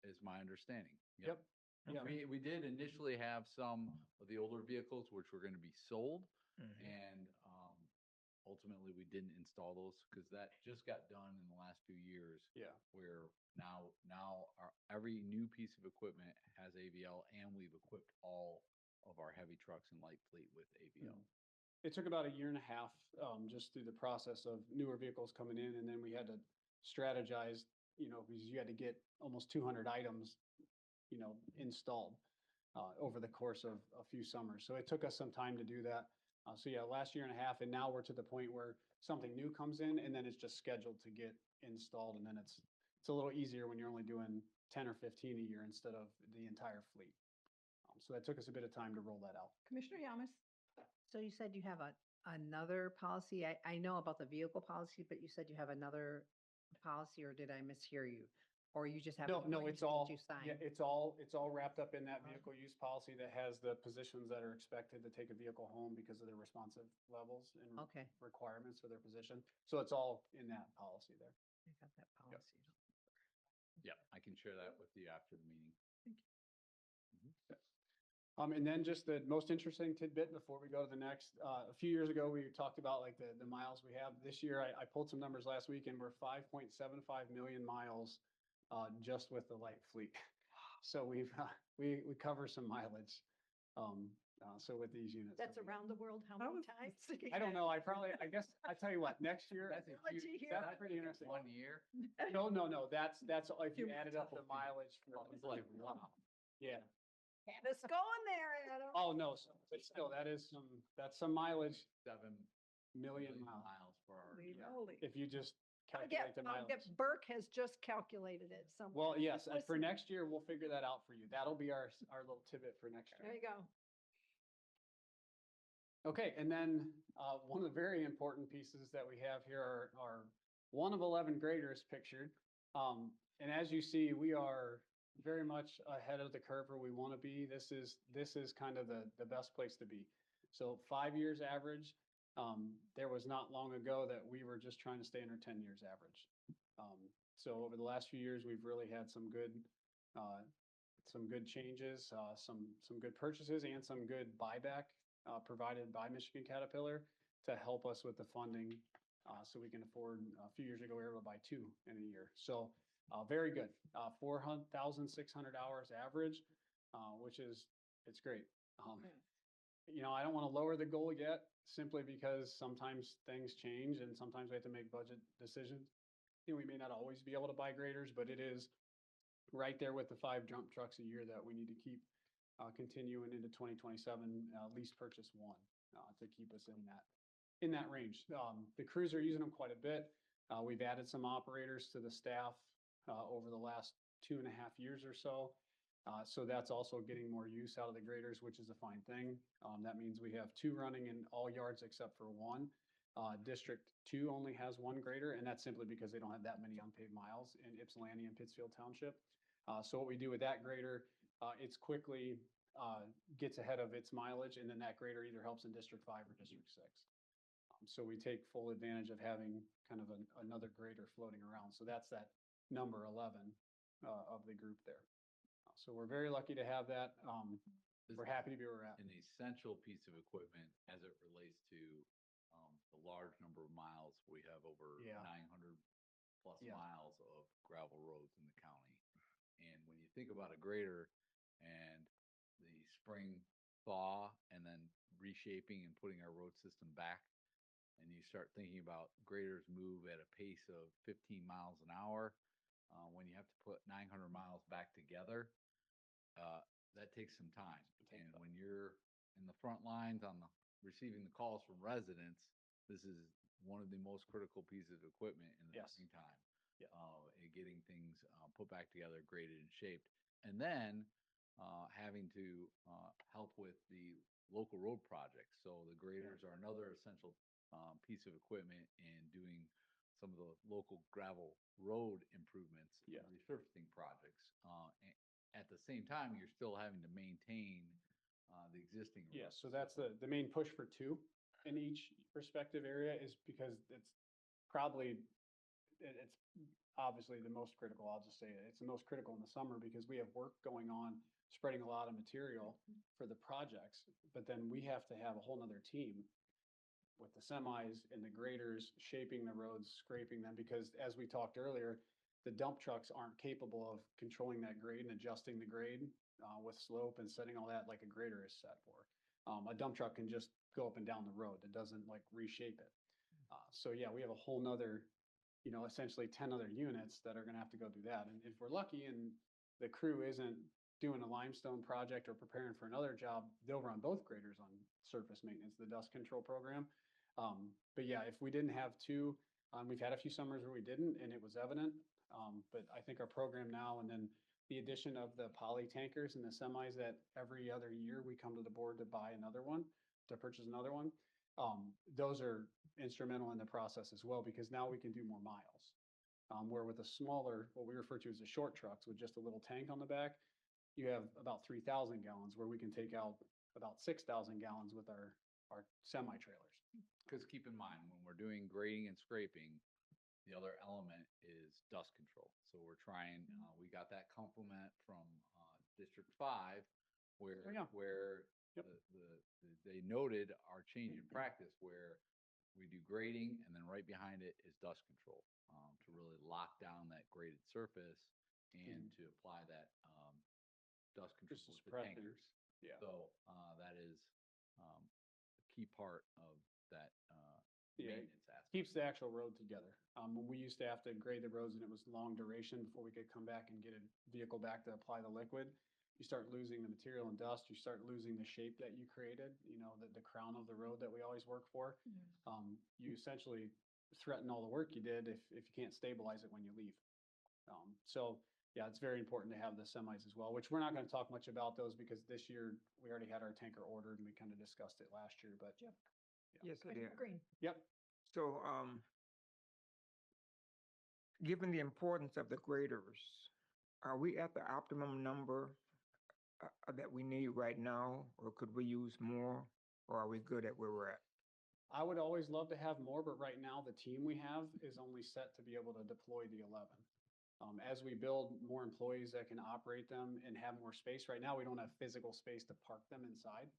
is my understanding. Yep. Yeah. We did initially have some of the older vehicles which were going to be sold, Mhm. and ultimately we didn't install those because that just got done in the last few years. Yeah. Where now every new piece of equipment has AVL, and we've equipped all of our heavy trucks and light fleet with AVL. It took about a year and a half, just through the process of newer vehicles coming in, and then we had to strategize, because you had to get almost 200 items, installed over the course of a few summers. So it took us some time to do that. So yeah, last year and a half, and now we're to the point where something new comes in, and then it's just scheduled to get installed, and then it's a little easier when you're only doing 10 or 15 a year instead of the entire fleet. So that took us a bit of time to roll that out. Commissioner Yamas? So you said you have a another policy? I know about the vehicle policy, but you said you have another policy, or did I mishear you? Or you just have? No, an no, ordinance it's all, that you signed? yeah, it's all wrapped up in that vehicle use policy that has the positions that are expected to take a vehicle home because of their responsive levels and Okay, requirements for their position. So it's all in that policy there. I got that policy. Yep, I can share that with you after the meeting. And then just the most interesting tidbit before we go to the next, a few years ago, we talked about like the miles we have. This year, I pulled some numbers last week and we're 5.75 million miles just with the light fleet. So we cover some mileage. So with these units. That's around the world, how many times? I don't know. I guess, I tell you what, next year, That's a Technology huge, here. that's pretty interesting. 1 year. No, that's, if you added up the mileage. I was like, wow. Yeah. Get us going there, Adam. Oh, no, but still, that's some mileage, 7 million million miles. miles for our. Holy Yeah. moly. If you just I'll calculate the get mileage. Burke has just calculated it somewhere. Well, yes, and for Listen. next year, we'll figure that out for you. That'll be our little tidbit for next There year. you go. Okay, and then one of the very important pieces that we have here are 1 of 11 graders pictured. And as you see, we are very much ahead of the curve where we want to be. This is kind of the best place to be. So 5 years average. There was not long ago that we were just trying to stay under 10 years average. So over the last few years, we've really had some good changes, some good purchases, and some good buyback provided by Michigan Caterpillar to help us with the funding, so we can afford. A few years ago, we were able to buy 2 in a year. So very good. 4,600 hours average, which is, it's great. I don't want to lower the goal yet, simply because sometimes things change and sometimes we have to make budget decisions. We may not always be able to buy graders, but it is right there with the 5 dump trucks a year that we need to keep continuing into 2027, at least purchase 1 to keep us in that range. The crews are using them quite a bit. We've added some operators to the staff over the last 2.5 years or so. So that's also getting more use out of the graders, which is a fine thing. That means we have 2 running in all yards except for 1. District 2 only has 1 grader, and that's simply because they don't have that many unpaved miles in Ypsilanti and Pittsfield Township. So what we do with that grader, it's quickly gets ahead of its mileage, and then that grader either helps in District 5 or District 6. So we take full advantage of having kind of another grader floating around. So that's that number 11 of the group there. So we're very lucky to have that. We're happy to be where we're at. An essential piece of equipment as it relates to the large number of miles. We have over 900 plus miles of gravel roads in the county. And when you think about a grader and the spring thaw and then reshaping and putting our road system back, and you start thinking about graders move at a pace of 15 miles an hour, when you have to put 900 miles back together, that takes some time. And when you're in the front lines on the receiving the calls from residents, this is one of the most critical pieces of equipment in the springtime. In getting things put back together, graded and shaped, and then having to help with the local road projects. So the graders are another essential piece of equipment in doing some of the local gravel road improvements, resurfacing projects. At the same time, you're still having to maintain the existing roads. So that's the main push for 2 in each respective area, is because it's obviously the most critical. I'll just say it. It's the most critical in the summer because we have work going on, spreading a lot of material for the projects, but then we have to have a whole nother team with the semis and the graders shaping the roads, scraping them, because as we talked earlier, the dump trucks aren't capable of controlling that grade and adjusting the grade with slope and setting all that like a grader is set for. A dump truck can just go up and down the road. It doesn't like reshape it. So yeah, we have a whole nother, essentially 10 other units that are going to have to go do that. And if we're lucky and the crew isn't doing a limestone project or preparing for another job, they'll run both graders on surface maintenance, the dust control program. But yeah, if we didn't have 2, we've had a few summers where we didn't, and it was evident. But I think our program now, and then the addition of the poly tankers and the semis, that every other year we come to the board to buy another one, to purchase another one. those are instrumental in the process as well, because now we can do more miles. Where with a smaller, what we refer to as the short trucks with just a little tank on the back, you have about 3,000 gallons, where we can take out about 6,000 gallons with our semi-trailers. Because keep in mind, when we're doing grading and scraping, the other element is dust control. So we're trying, we got that compliment from District 5, where Oh, yeah. where Yep. they noted our change in practice, where we do grading and then right behind it is dust control, to really lock down that graded surface and to apply that dust control Just a with the suppression. tankers. Yeah. So that is a key part of that Yeah, it maintenance aspect. keeps the actual road together. When we used to have to grade the roads and it was long duration before we could come back and get a vehicle back to apply the liquid, you start losing the material and dust, you start losing the shape that you created, the crown of the road that we always work for. You essentially threaten all the work you did if you can't stabilize it when you leave. So yeah, it's very important to have the semis as well, which we're not going to talk much about those because this year we already had our tanker ordered and we kind of discussed it last year, but Yep. Yes, it is. Green. yep. So, given the importance of the graders, are we at the optimum number that we need right now, or could we use more, or are we good at where we're at? I would always love to have more, but right now the team we have is only set to be able to deploy the 11. As we build more employees that can operate them and have more space, right now we don't have physical space to park them inside.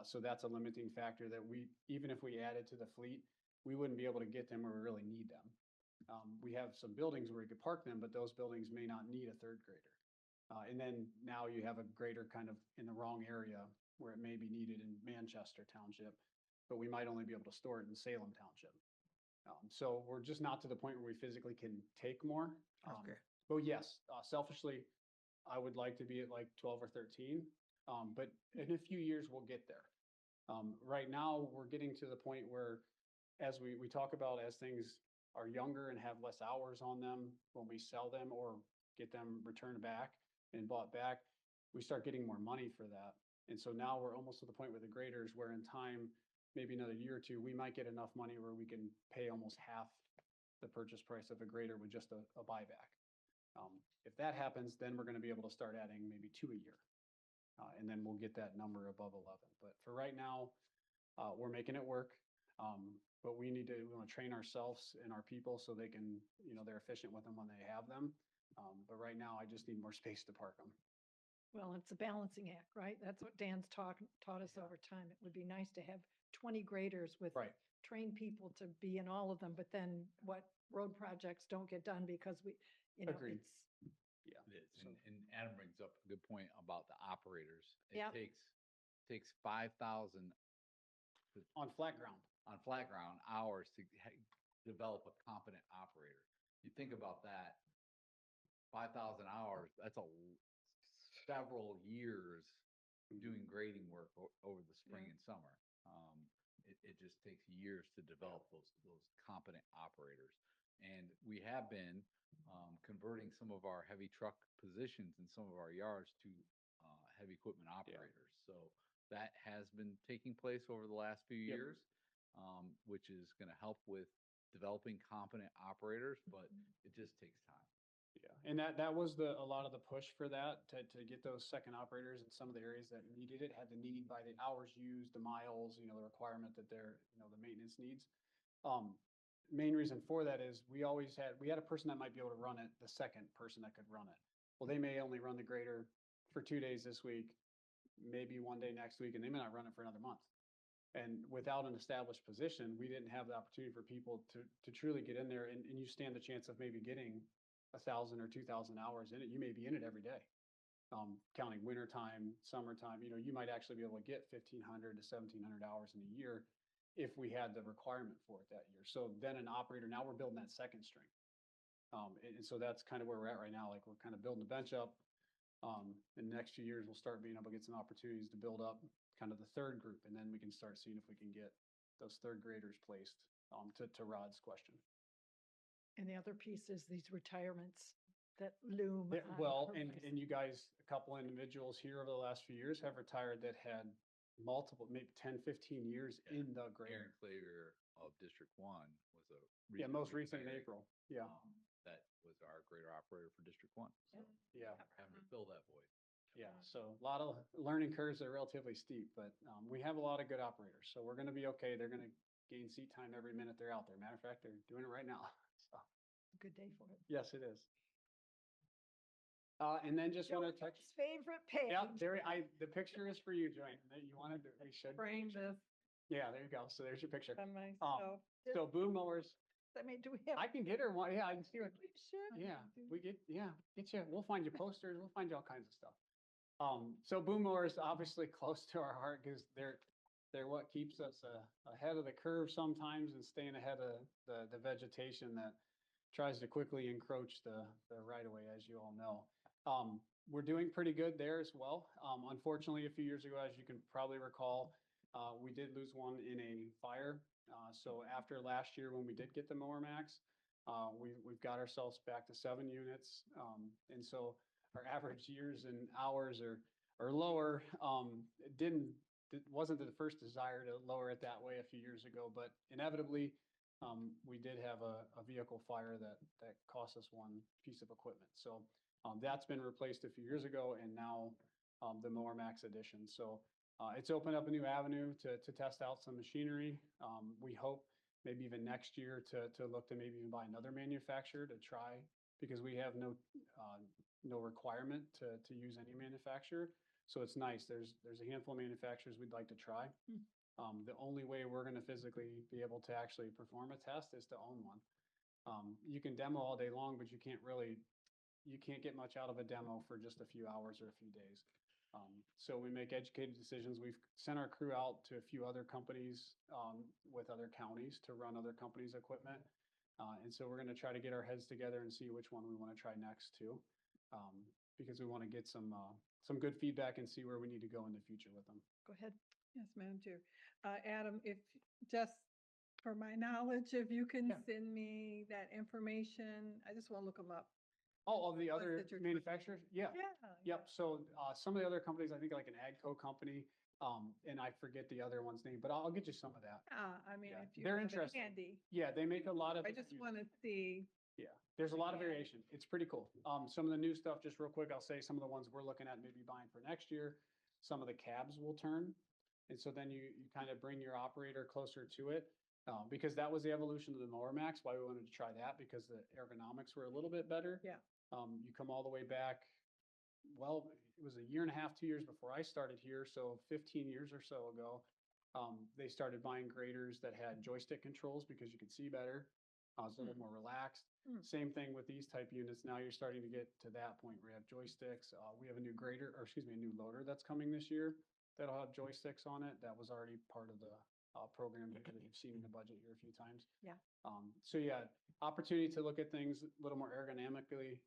So that's a limiting factor that even if we added to the fleet, we wouldn't be able to get them where we really need them. We have some buildings where we could park them, but those buildings may not need a third grader. And then now you have a grader kind of in the wrong area where it may be needed in Manchester Township, but we might only be able to store it in Salem Township. So we're just not to the point where we physically can take more. Okay. But yes, selfishly, I would like to be at like 12 or 13. But in a few years, we'll get there. Right now, we're getting to the point where, as we talk about, as things are younger and have less hours on them, when we sell them or get them returned back and bought back, we start getting more money for that. And so now we're almost to the point with the graders where in time, maybe another year or two, we might get enough money where we can pay almost half the purchase price of a grader with just a buyback. If that happens, then we're going to be able to start adding maybe 2 a year. And then we'll get that number above 11. But for right now, we're making it work. But we want to train ourselves and our people so they can, they're efficient with them when they have them. But right now, I just need more space to park them. Well, it's a balancing act, right? That's what Dan's taught us over time. It would be nice to have 20 graders with Right. trained people to be in all of them, but then what road projects don't get done because Agreed. it's, Yeah. It is, So- and Adam brings up a good point about the operators. It Yep. takes 5,000 On flat ground. on flat ground hours to develop a competent operator. You think about that, 5,000 hours, that's several years doing grading work over the spring and summer. It just takes years to develop those competent operators. And we have been converting some of our heavy truck positions in some of our yards to heavy equipment operators. So that has been taking place over the last few Yep. years, which is going to help with developing competent operators, but it just takes time. Yeah, and that was a lot of the push for that, to get those second operators in some of the areas that needed it, had the need by the hours used, the miles, the requirement that the maintenance needs. Main reason for that is we had a person that might be able to run it, the second person that could run it. Well, they may only run the grader for 2 days this week, maybe 1 day next week, and they may not run it for another month. And without an established position, we didn't have the opportunity for people to truly get in there, and you stand the chance of maybe getting 1,000 or 2,000 hours in it. You may be in it every day. Counting wintertime, summertime, you might actually be able to get 1,500 to 1,700 hours in a year if we had the requirement for it that year. So then an operator, now we're building that second string. And so that's kind of where we're at right now. Like, we're kind of building the bench up. In the next few years, we'll start being able to get some opportunities to build up kind of the third group, and then we can start seeing if we can get those third graders placed, to Rod's question. and the other piece is these retirements that loom. Yeah, on well, and horizon. you guys, a couple individuals here over the last few years have retired that had multiple, maybe 10, 15 years Yeah. in the Aaron grader. Clavier of District One was a. Yeah, most recently recent in hired, April. Yeah, That was our grader operator for District One. So yeah, having to fill that void. yeah. So a lot of learning curves are relatively steep, but we have a lot of good operators. So we're going to be okay. They're going to gain seat time every minute they're out there. Matter of fact, they're doing it right now. So Good day for it. yes, it is. And then just want to touch. Joanne's favorite page. Yeah, there, the picture is for you, Joanne. That you wanted to, we should. Frame this Yeah, there you go. So there's your picture. On myself. So boom mowers, I mean, do we have? I can get her one. Yeah, I can see what. We should. Yeah, get you. We'll find you posters. We'll find you all kinds of stuff. So boom mowers obviously close to our heart because they're what keeps us ahead of the curve sometimes and staying ahead of the vegetation that tries to quickly encroach the right of way, as you all know. We're doing pretty good there as well. Unfortunately, a few years ago, as you can probably recall, we did lose one in a fire. So after last year, when we did get the mower max, we've got ourselves back to 7 units. And so our average years and hours are lower. It wasn't the first desire to lower it that way a few years ago, but inevitably, we did have a vehicle fire that cost us one piece of equipment. So that's been replaced a few years ago, and now the Mower Max edition. So it's opened up a new avenue to test out some machinery. We hope maybe even next year to look to maybe even buy another manufacturer to try, because we have no requirement to use any manufacturer. So it's nice. There's a handful of manufacturers we'd like to try. The only way we're going to physically be able to actually perform a test is to own one. You can demo all day long, but you can't get much out of a demo for just a few hours or a few days. So we make educated decisions. We've sent our crew out to a few other companies with other counties to run other companies' equipment. And so we're going to try to get our heads together and see which one we want to try next too, because we want to get some good feedback and see where we need to go in the future with them. Go ahead. Yes, Madam Chair. Adam, if, just for my knowledge, if you can Yeah. send me that information, I just want to look them up. Oh, the Ones other that you're- manufacturers? Yeah. Yeah. Yep. So some of the other companies, I think like an AGCO company, and I forget the other one's name, but I'll get you some of that. I mean, Yeah, if you they're have it interesting. handy, Yeah, they make a lot of. I just want to see. Yeah, there's a lot of Yeah. variation. It's pretty cool. Some of the new stuff, just real quick, I'll say some of the ones we're looking at maybe buying for next year. Some of the cabs will turn. And so then you kind of bring your operator closer to it. Because that was the evolution of the Mower Max, why we wanted to try that, because the ergonomics were a little bit better. Yeah. You come all the way back, well, it was a year and a half, 2 years before I started here, so 15 years or so ago, they started buying graders that had joystick controls because you could see better. It's a little more relaxed. Same thing with these type units. Now you're starting to get to that point where you have joysticks. We have a new grader, or excuse me, a new loader that's coming this year that'll have joysticks on it. That was already part of the program that you've seen in the budget here a few times. Yeah. So yeah, opportunity to look at things a little more ergonomically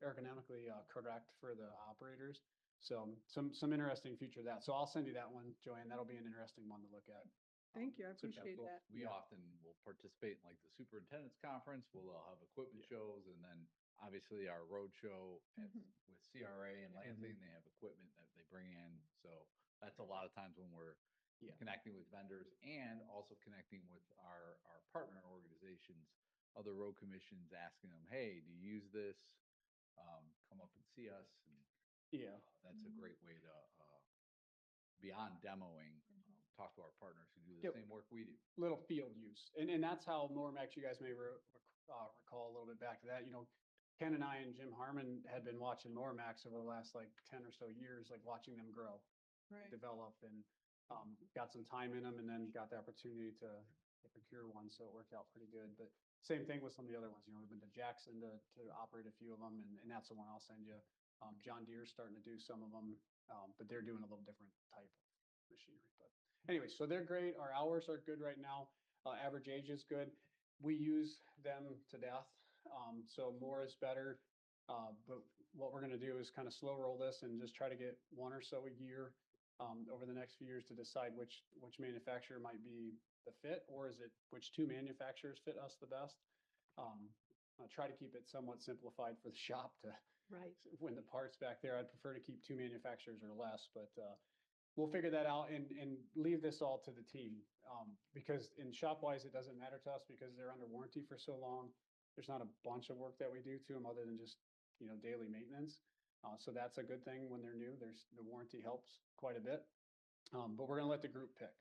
correct for the operators. So some interesting future of that. So I'll send you that one, Joanne. That'll be an interesting one to look at. Thank you. I So, yeah, appreciate Well, that. We Yeah. often will participate in like the superintendent's conference. We'll have equipment shows, and then obviously our road show with CRA and Lansing, they have equipment that they bring in. So that's a lot of times when we're Yeah. connecting with vendors and also connecting with our partner organizations, other road commissions, asking them, hey, do you use this? Come up and see us. And Yeah. that's a great way to, beyond demoing, talk to our partners who do the Yep. same work we do. Little field use. And that's how Normax, you guys may recall a little bit back to that. You know, Ken and I and Jim Harmon had been watching Normax over the last like 10 or so years, like watching them grow, Right. develop, and got some time in them, and then got the opportunity to procure one. So it worked out pretty good. But same thing with some of the other ones. You know, we've been to Jackson to operate a few of them, and that's the one I'll send you. John Deere's starting to do some of them, but they're doing a little different type of machinery. But anyway, so they're great. Our hours are good right now. Average age is good. We use them to death. So more is better. But what we're going to do is kind of slow roll this and just try to get one or so a year over the next few years to decide which manufacturer might be the fit, or is it which two manufacturers fit us the best. I'll try to keep it somewhat simplified for the shop to Right. when the parts back there. I'd prefer to keep two manufacturers or less, but we'll figure that out and leave this all to the team. Because in Shopwise, it doesn't matter to us because they're under warranty for so long. There's not a bunch of work that we do to them other than just, daily maintenance. So that's a good thing when they're new. The warranty helps quite a bit. But we're gonna let the group pick.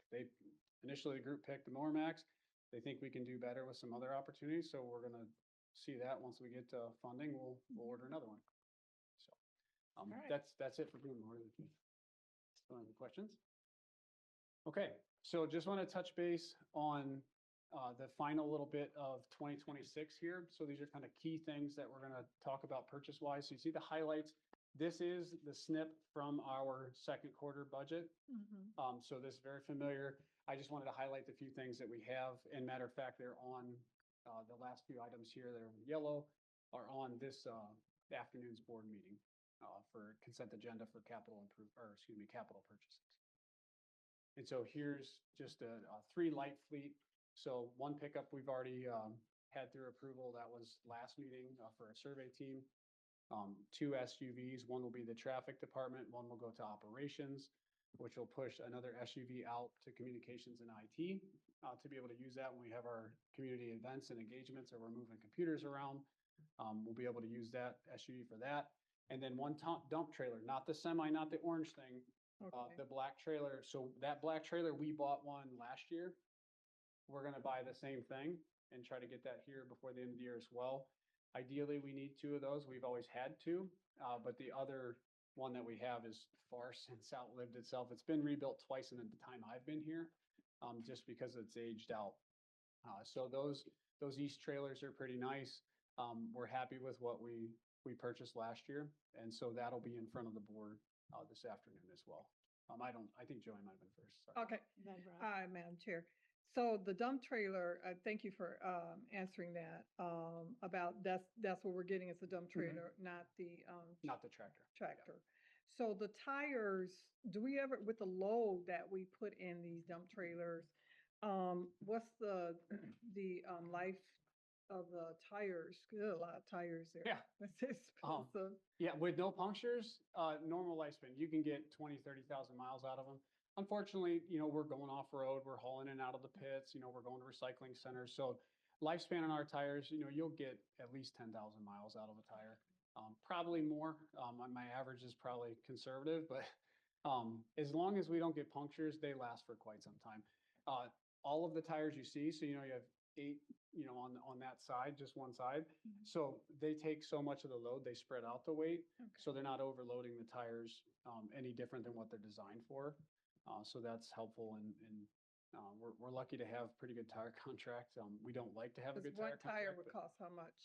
Initially the group picked the Max. They think we can do better with some other opportunities. So we're gonna see that once we get funding, we'll order another one. So, right. that's it for Boone. Still any questions? Okay, so just want to touch base on the final little bit of 2026 here. So these are kind of key things that we're going to talk about purchase-wise. So you see the highlights. This is the snip from our second quarter budget. So this is very familiar. I just wanted to highlight the few things that we have. And matter of fact, they're on the last few items here that are in yellow are on this afternoon's board meeting for consent agenda for capital purchases. And so here's just a 3 light fleet. So 1 pickup we've already had through approval. That was last meeting for a survey team. 2 SUVs. 1 will be the traffic department. 1 will go to operations, which will push another SUV out to communications and IT to be able to use that when we have our community events and engagements or we're moving computers around. We'll be able to use that SUV for that. And then 1 dump trailer, not the semi, not the orange thing, the black trailer. So that black trailer, we bought 1 last year. We're going to buy the same thing and try to get that here before the end of the year as well. Ideally, we need 2 of those. We've always had 2, but the other one that we have is far since outlived itself. It's been rebuilt twice in the time I've been here, just because it's aged out. So those East trailers are pretty nice. We're happy with what we purchased last year, and so that'll be in front of the board this afternoon as well. I think Joey might have been first. Sorry. Okay. Madam Chair. So the dump trailer, thank you for answering that. About that's what we're getting is the dump trailer, not the Not the tractor. tractor. So the tires, do we ever, with the load that we put in these dump trailers, what's the life of the tires? Good, a lot of tires there. Yeah. That's expensive. Yeah, with no punctures, normal lifespan, you can get 20, 30,000 miles out of them. Unfortunately, we're going off road, we're hauling in and out of the pits, we're going to recycling centers. So lifespan on our tires, you'll get at least 10,000 miles out of a tire. Probably more. My average is probably conservative, but as long as we don't get punctures, they last for quite some time. All of the tires you see, so you have 8, on that side, just one side. So they take so much of the load, they spread out the weight, so they're not overloading the tires any different than what they're designed for. So that's helpful, and we're lucky to have pretty good tire contracts. We don't like to have a good tire contract. One tire would cost how much?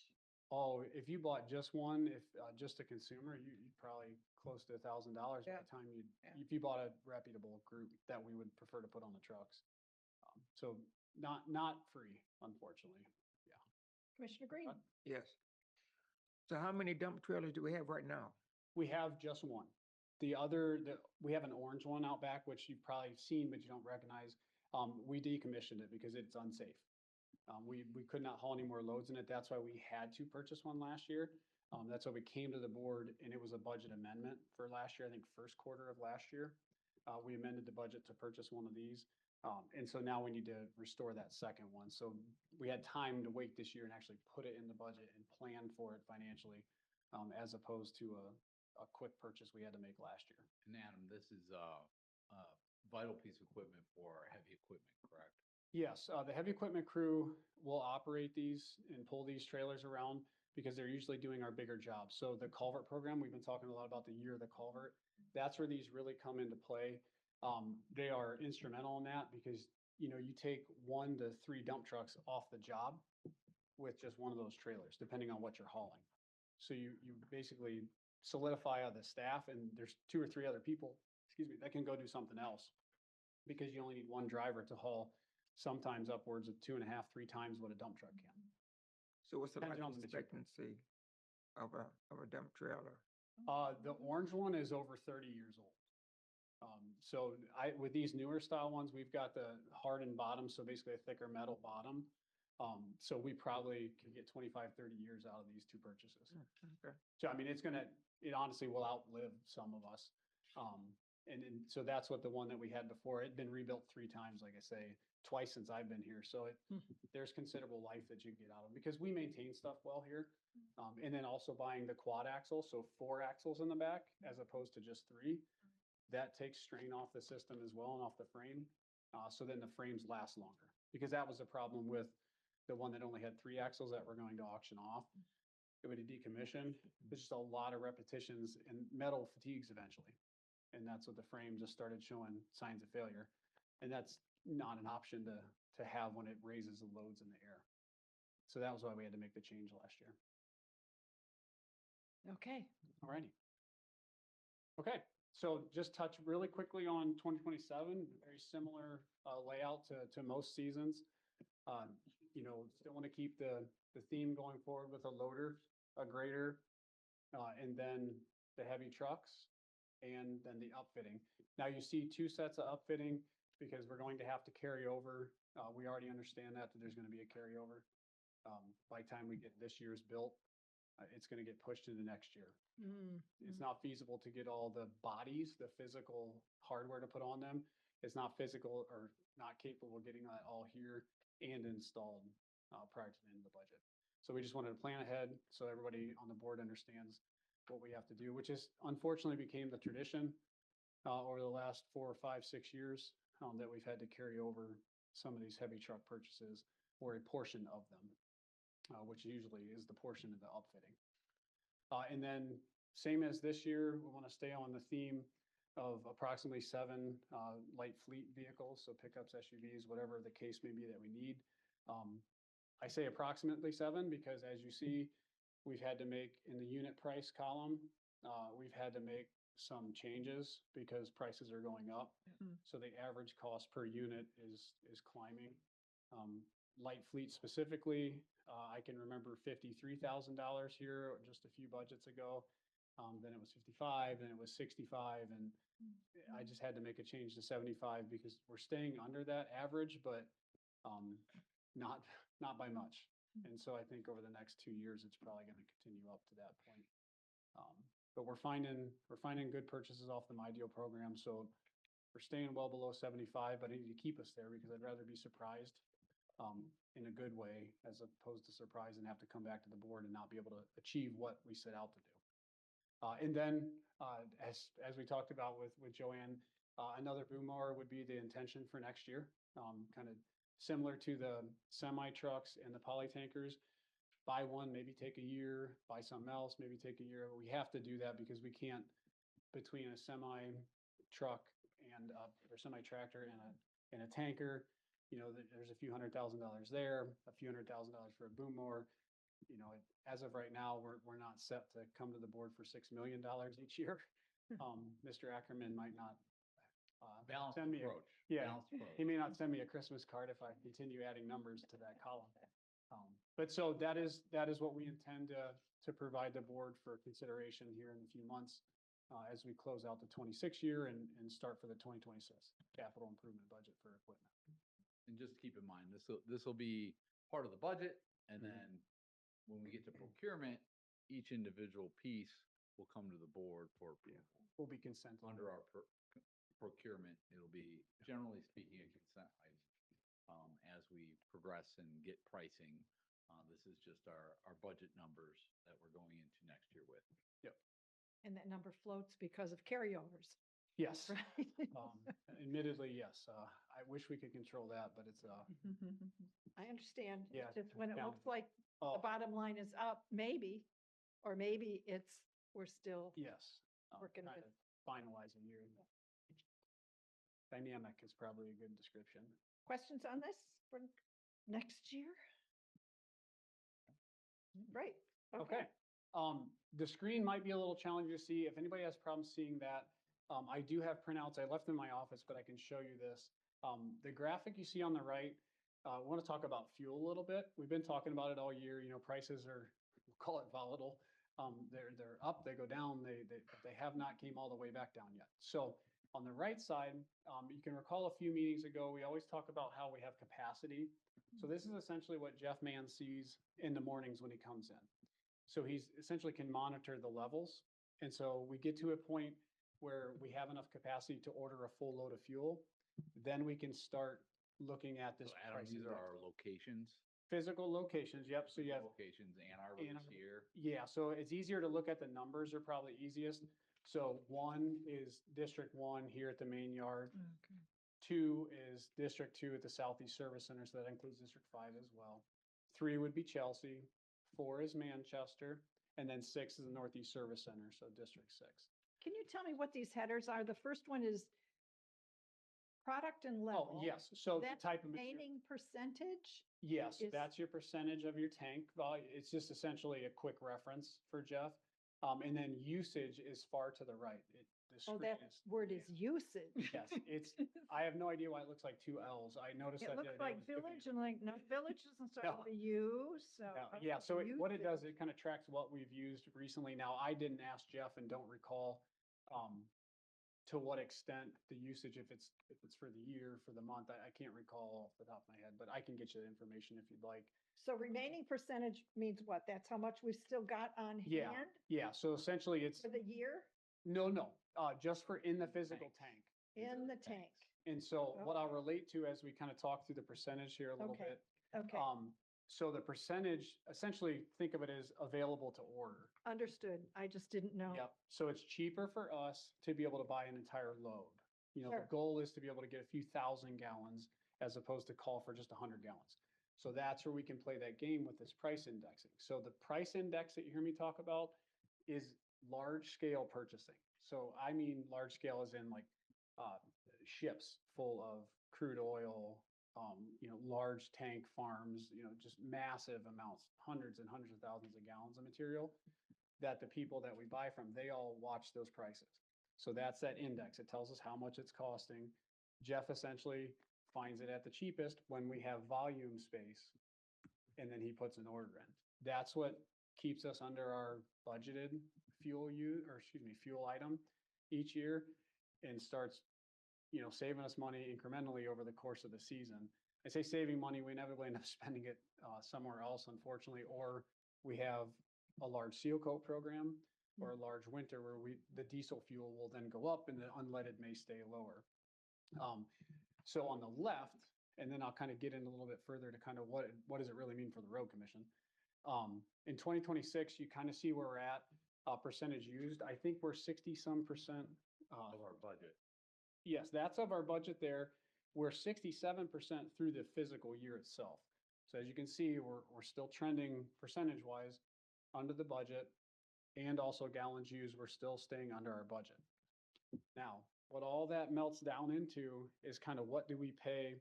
Oh, if you bought just one, just a consumer, you'd probably close to $1,000 by the time if you bought a reputable group that we would prefer to put on the trucks. So not free, unfortunately. Yeah. Commissioner Green. Yes. So how many dump trailers do we have right now? We have just 1. We have an orange one out back, which you've probably seen, but you don't recognize. We decommissioned it because it's unsafe. We could not haul any more loads in it. That's why we had to purchase 1 last year. That's why we came to the board, and it was a budget amendment for last year, I think first quarter of last year. We amended the budget to purchase 1 of these. And so now we need to restore that second one. So we had time to wait this year and actually put it in the budget and plan for it financially, as opposed to a quick purchase we had to make last year. And Adam, this is a vital piece of equipment for our heavy equipment, correct? Yes, the heavy equipment crew will operate these and pull these trailers around because they're usually doing our bigger jobs. So the culvert program, we've been talking a lot about the year of the culvert. That's where these really come into play. They are instrumental in that because, you take 1 to 3 dump trucks off the job with just 1 of those trailers, depending on what you're hauling. So you basically solidify the staff, and there's 2 or 3 other people, that can go do something else because you only need 1 driver to haul sometimes upwards of 2.5, 3 times what a dump truck can. So what's the life Depending on the material. expectancy of a dump trailer? The orange one is over 30 years old. So with these newer style ones, we've got the hardened bottom, so basically a thicker metal bottom. So we probably can get 25, 30 years out of these 2 purchases. Okay. So, I mean, it honestly will outlive some of us. And so that's what the one that we had before, it'd been rebuilt 3 times, like I say, twice since I've been here. So there's considerable life that you get out of it because we maintain stuff well here. And then also buying the quad axle, so 4 axles in the back as opposed to just 3. That takes strain off the system as well and off the frame. So then the frames last longer because that was the problem with the one that only had 3 axles that we're going to auction off. It would decommission. There's just a lot of repetitions and metal fatigues eventually. And that's what the frame just started showing signs of failure. And that's not an option to have when it raises the loads in the air. So that was why we had to make the change last year. Okay. All righty. Okay, so just touch really quickly on 2027, very similar layout to most seasons. You know, still want to keep the theme going forward with a loader, a grader, and then the heavy trucks, and then the upfitting. Now you see 2 sets of upfitting because we're going to have to carry over. We already understand that there's going to be a carryover. By the time we get this year's built, it's going to get pushed into next year. It's not feasible to get all the bodies, the physical hardware to put on them. It's not physical or not capable of getting that all here and installed prior to the end of the budget. So we just wanted to plan ahead so everybody on the board understands what we have to do, which is unfortunately became the tradition over the last 4 or 5, 6 years that we've had to carry over some of these heavy truck purchases or a portion of them, which usually is the portion of the upfitting. And then same as this year, we want to stay on the theme of approximately 7 light fleet vehicles, so pickups, SUVs, whatever the case may be that we need. I say approximately 7 because as you see, we've had to make in the unit price column, we've had to make some changes because prices are going up. So the average cost per unit is climbing. Light fleet specifically, I can remember $53,000 here just a few budgets ago. Then it was 55, then it was 65, and I just had to make a change to 75 because we're staying under that average, but not by much. And so I think over the next 2 years, it's probably going to continue up to that point. But we're finding good purchases off the My Deal program, so we're staying well below 75, but I need to keep us there because I'd rather be surprised in a good way as opposed to surprise and have to come back to the board and not be able to achieve what we set out to do. And then as we talked about with Joanne, another boom mower would be the intention for next year, kind of similar to the semi trucks and the poly tankers. Buy one, maybe take a year, buy something else, maybe take a year. We have to do that because we can't, between a semi truck and or semi tractor and a tanker, you know, there's a few $100,000 there, a few $100,000 for a boom mower. You know, as of right now, we're not set to come to the board for $6 million each year. Mr. Ackerman might not Balanced send me approach. yeah, Balanced approach. he may not send me a Christmas card if I continue adding numbers to that column. But so that is what we intend to provide the board for consideration here in a few months as we close out the 26 year and start for the 2026 capital improvement budget for equipment. And just keep in mind, this will be part of the budget, and then when we get to procurement, each individual piece will come to the board for approval. Will be consent Under our procurement, it'll be, generally speaking, a consent item. As we progress and get pricing, this is just our budget numbers that we're going into next year with. Yep. And that number floats because of carryovers, Yes. right? Admittedly, yes. I wish we could control that, but it's I understand. Yeah, It's just when it yeah. looks like oh, the bottom line is up, maybe, or maybe we're still yes. working Trying with. to finalize a year. Dynamic is probably a good description. Questions on this for next year? Great. Okay. The screen might be a little challenging to see. If anybody has problems seeing that, I do have printouts. I left them in my office, but I can show you this. The graphic you see on the right, I want to talk about fuel a little bit. We've been talking about it all year. You know, prices are, we'll call it volatile. They're up, they go down. They have not came all the way back down yet. So on the right side, you can recall a few meetings ago, we always talk about how we have capacity. So this is essentially what Jeff Mann sees in the mornings when he comes in. So he's essentially can monitor the levels. And so we get to a point where we have enough capacity to order a full load of fuel, then we can start looking at So this Adam, price these are index. our locations, Physical locations, yep, so you have, locations and our and roads here. yeah, so it's easier to look at the numbers are probably easiest. So 1 is District 1 here at the main yard. Okay. 2 is District 2 at the Southeast Service Center, so that includes District 5 as well. 3 would be Chelsea, 4 is Manchester, and then 6 is the Northeast Service Center, so District 6. Can you tell me what these headers are? The first one is product and level. Oh, yes, so the That's type of material. remaining percentage? Yes, is- that's your percentage of your tank volume. It's just essentially a quick reference for Jeff. And then usage is far to the right. The Oh, screen that is- word is usage. Yes, it's, I have no idea why it looks like 2 Ls. I noticed It that. the looks other day like when Tiffany- village and like, no, village doesn't start No. with a U, so. Yeah, so what it does, usage. it kind of tracks what we've used recently. Now, I didn't ask Jeff and don't recall to what extent the usage, if it's for the year, for the month, I can't recall off the top of my head, but I can get you the information if you'd like. So remaining percentage means what? That's how much we've still got on Yeah. hand Yeah, so essentially it's, for the year no, just for in the physical tank. These in are the tanks. tank? And so what I'll Okay. relate to as we kind of talk through the percentage here a little Okay. bit. Okay, So the percentage, essentially think of it as available to order. understood. I just didn't know. Yep. So it's cheaper for us to be able to buy an entire load. You know, the Sure. goal is to be able to get a few thousand gallons as opposed to call for just 100 gallons. So that's where we can play that game with this price indexing. So the price index that you hear me talk about is large scale purchasing. So I mean, large scale is in like ships full of crude oil, large tank farms, just massive amounts, hundreds and hundreds of thousands of gallons of material that the people that we buy from, they all watch those prices. So that's that index. It tells us how much it's costing. Jeff essentially finds it at the cheapest when we have volume space, and then he puts an order in. That's what keeps us under our budgeted fuel item each year, and starts, saving us money incrementally over the course of the season. I say saving money, we inevitably end up spending it somewhere else, unfortunately, or we have a large seal coat program or a large winter where the diesel fuel will then go up and the unleaded may stay lower. So on the left, and then I'll kind of get in a little bit further to kind of what does it really mean for the road commission. In 2026, you kind of see where we're at, percentage used. I think we're 60-some percent. Of our budget. Yes, that's of our budget there. We're 67% through the physical year itself. So as you can see, we're still trending percentage-wise under the budget, and also gallons used, we're still staying under our budget. Now, what all that melts down into is kind of what do we pay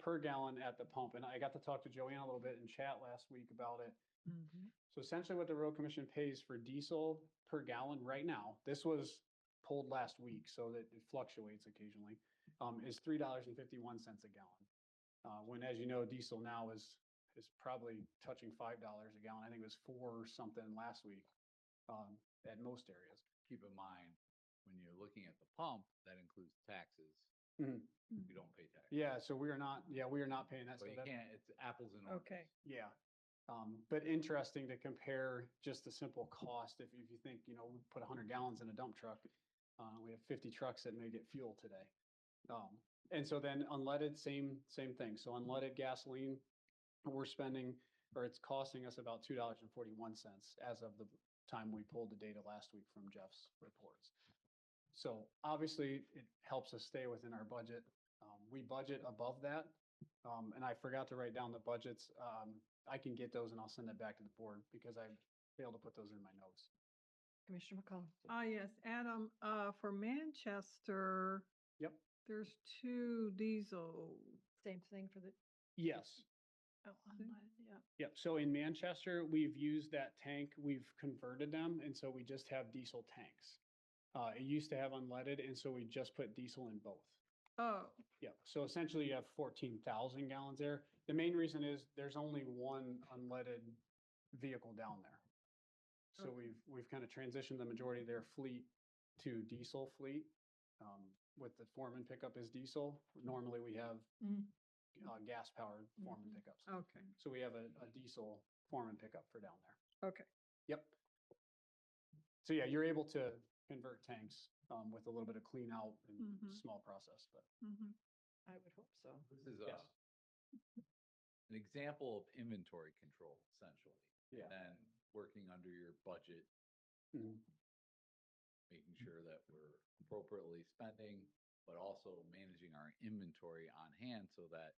per gallon at the pump? And I got to talk to Joanne a little bit in chat last week about it. So essentially what the road commission pays for diesel per gallon right now, this was pulled last week, so that it fluctuates occasionally, is $3.51 a gallon. When, as you know, diesel now is probably touching $5 a gallon. I think it was 4 something last week at most areas. Keep in mind, when you're looking at the pump, that includes taxes. Mhm. You don't pay taxes. Yeah, so we are not paying that. So So you that- can't, it's apples and oranges. Okay. Yeah. But interesting to compare just the simple cost. If you think, we put 100 gallons in a dump truck, we have 50 trucks that may get fuel today. And so then unleaded, same thing. So unleaded gasoline, we're spending, or it's costing us about $2.41 as of the time we pulled the data last week from Jeff's reports. So obviously it helps us stay within our budget. We budget above that. And I forgot to write down the budgets. I can get those and I'll send it back to the board because I failed to put those in my notes. Commissioner McCollum. Yes, Adam, for Manchester, Yep. there's 2 diesel. Same thing for the, Yes. oh, yeah. Yep. So in Manchester, we've used that tank, we've converted them, and so we just have diesel tanks. It used to have unleaded, and so we just put diesel in both. Oh, Yep. So essentially you have 14,000 gallons there. The main reason is there's only one unleaded vehicle down there. So Okay. we've kind of transitioned the majority of their fleet to diesel fleet. With the Foreman pickup is diesel. Normally we have gas powered Foreman pickups. okay, So we have a diesel Foreman pickup for down there. okay. Yep. So yeah, you're able to convert tanks, with a little bit of clean out and Mhm. small process, but. Mhm. I would hope so. This is Yes. an example of inventory control, essentially. Yeah. And then working under your budget, Mhm. making sure that we're appropriately spending, but also managing our inventory on hand so that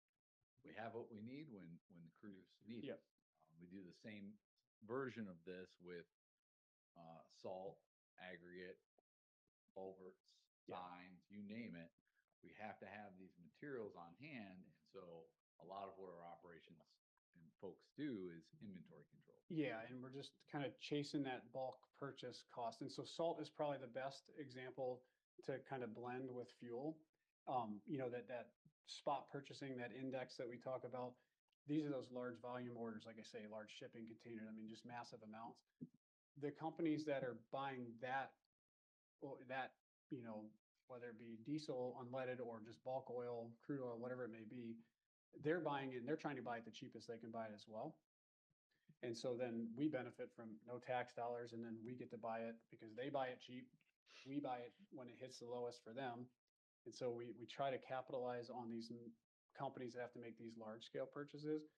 we have what we need when the crews need Yep. it. We do the same version of this with salt, aggregate, culverts, Yeah. signs, you name it. We have to have these materials on hand, and so a lot of what our operations and folks do is inventory control. Yeah, and we're just kind of chasing that bulk purchase cost. And so salt is probably the best example to kind of blend with fuel. You know, that spot purchasing, that index that we talk about, these are those large volume orders, like I say, large shipping containers, I mean, just massive amounts. The companies that are buying that, well, that, you know, whether it be diesel, unleaded, or just bulk oil, crude oil, whatever it may be, they're buying it and they're trying to buy it the cheapest they can buy it as well. And so then we benefit from no tax dollars, and then we get to buy it because they buy it cheap. We buy it when it hits the lowest for them. And so we try to capitalize on these companies that have to make these large scale purchases.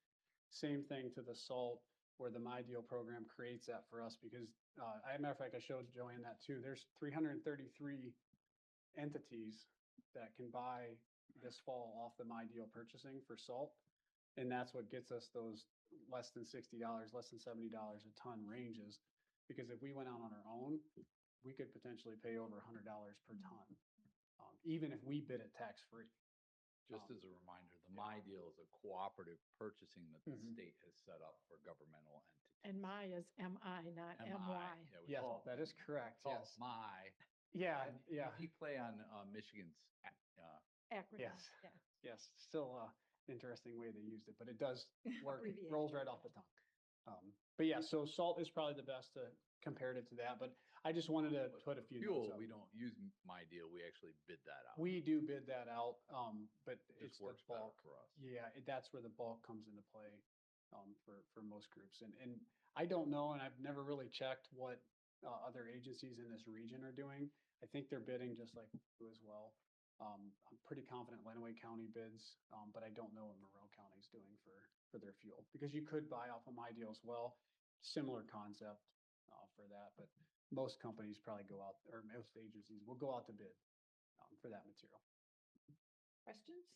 Same thing to the salt, where the My Deal program creates that for us because, as a matter of fact, I showed Joanne that too. There's 333 entities that can buy this fall off the My Deal purchasing for salt. And that's what gets us those less than $60, less than $70 a ton ranges. Because if we went out on our own, we could potentially pay over $100 per ton, even if we bid it tax-free. Just as a reminder, the My Deal is a cooperative purchasing that the Mhm. state has set up for governmental entities. And my is MI, not MI, MY. yeah, we Yes, call it- that is correct, call it yes. My. Yeah, And yeah. You play on Michigan's Acronym. Yes. Yeah. Yes, still interesting way they used it, but it does work, it Abbreviation. rolls right off the tongue. But yeah, so salt is probably the best to compare it to that, but I just wanted to But put a for few fuel, notes out. we don't use My Deal, we actually bid that out. We do bid that out, but It it's just the works better bulk. for us. Yeah, that's where the bulk comes into play, for most groups. And I don't know, and I've never really checked what other agencies in this region are doing. I think they're bidding just like we do as well. I'm pretty confident Lenawee County bids, but I don't know what Monroe County's doing for their fuel, because you could buy off of My Deal as well. Similar concept for that, but most companies probably go out, or most agencies will go out to bid for that material. Questions?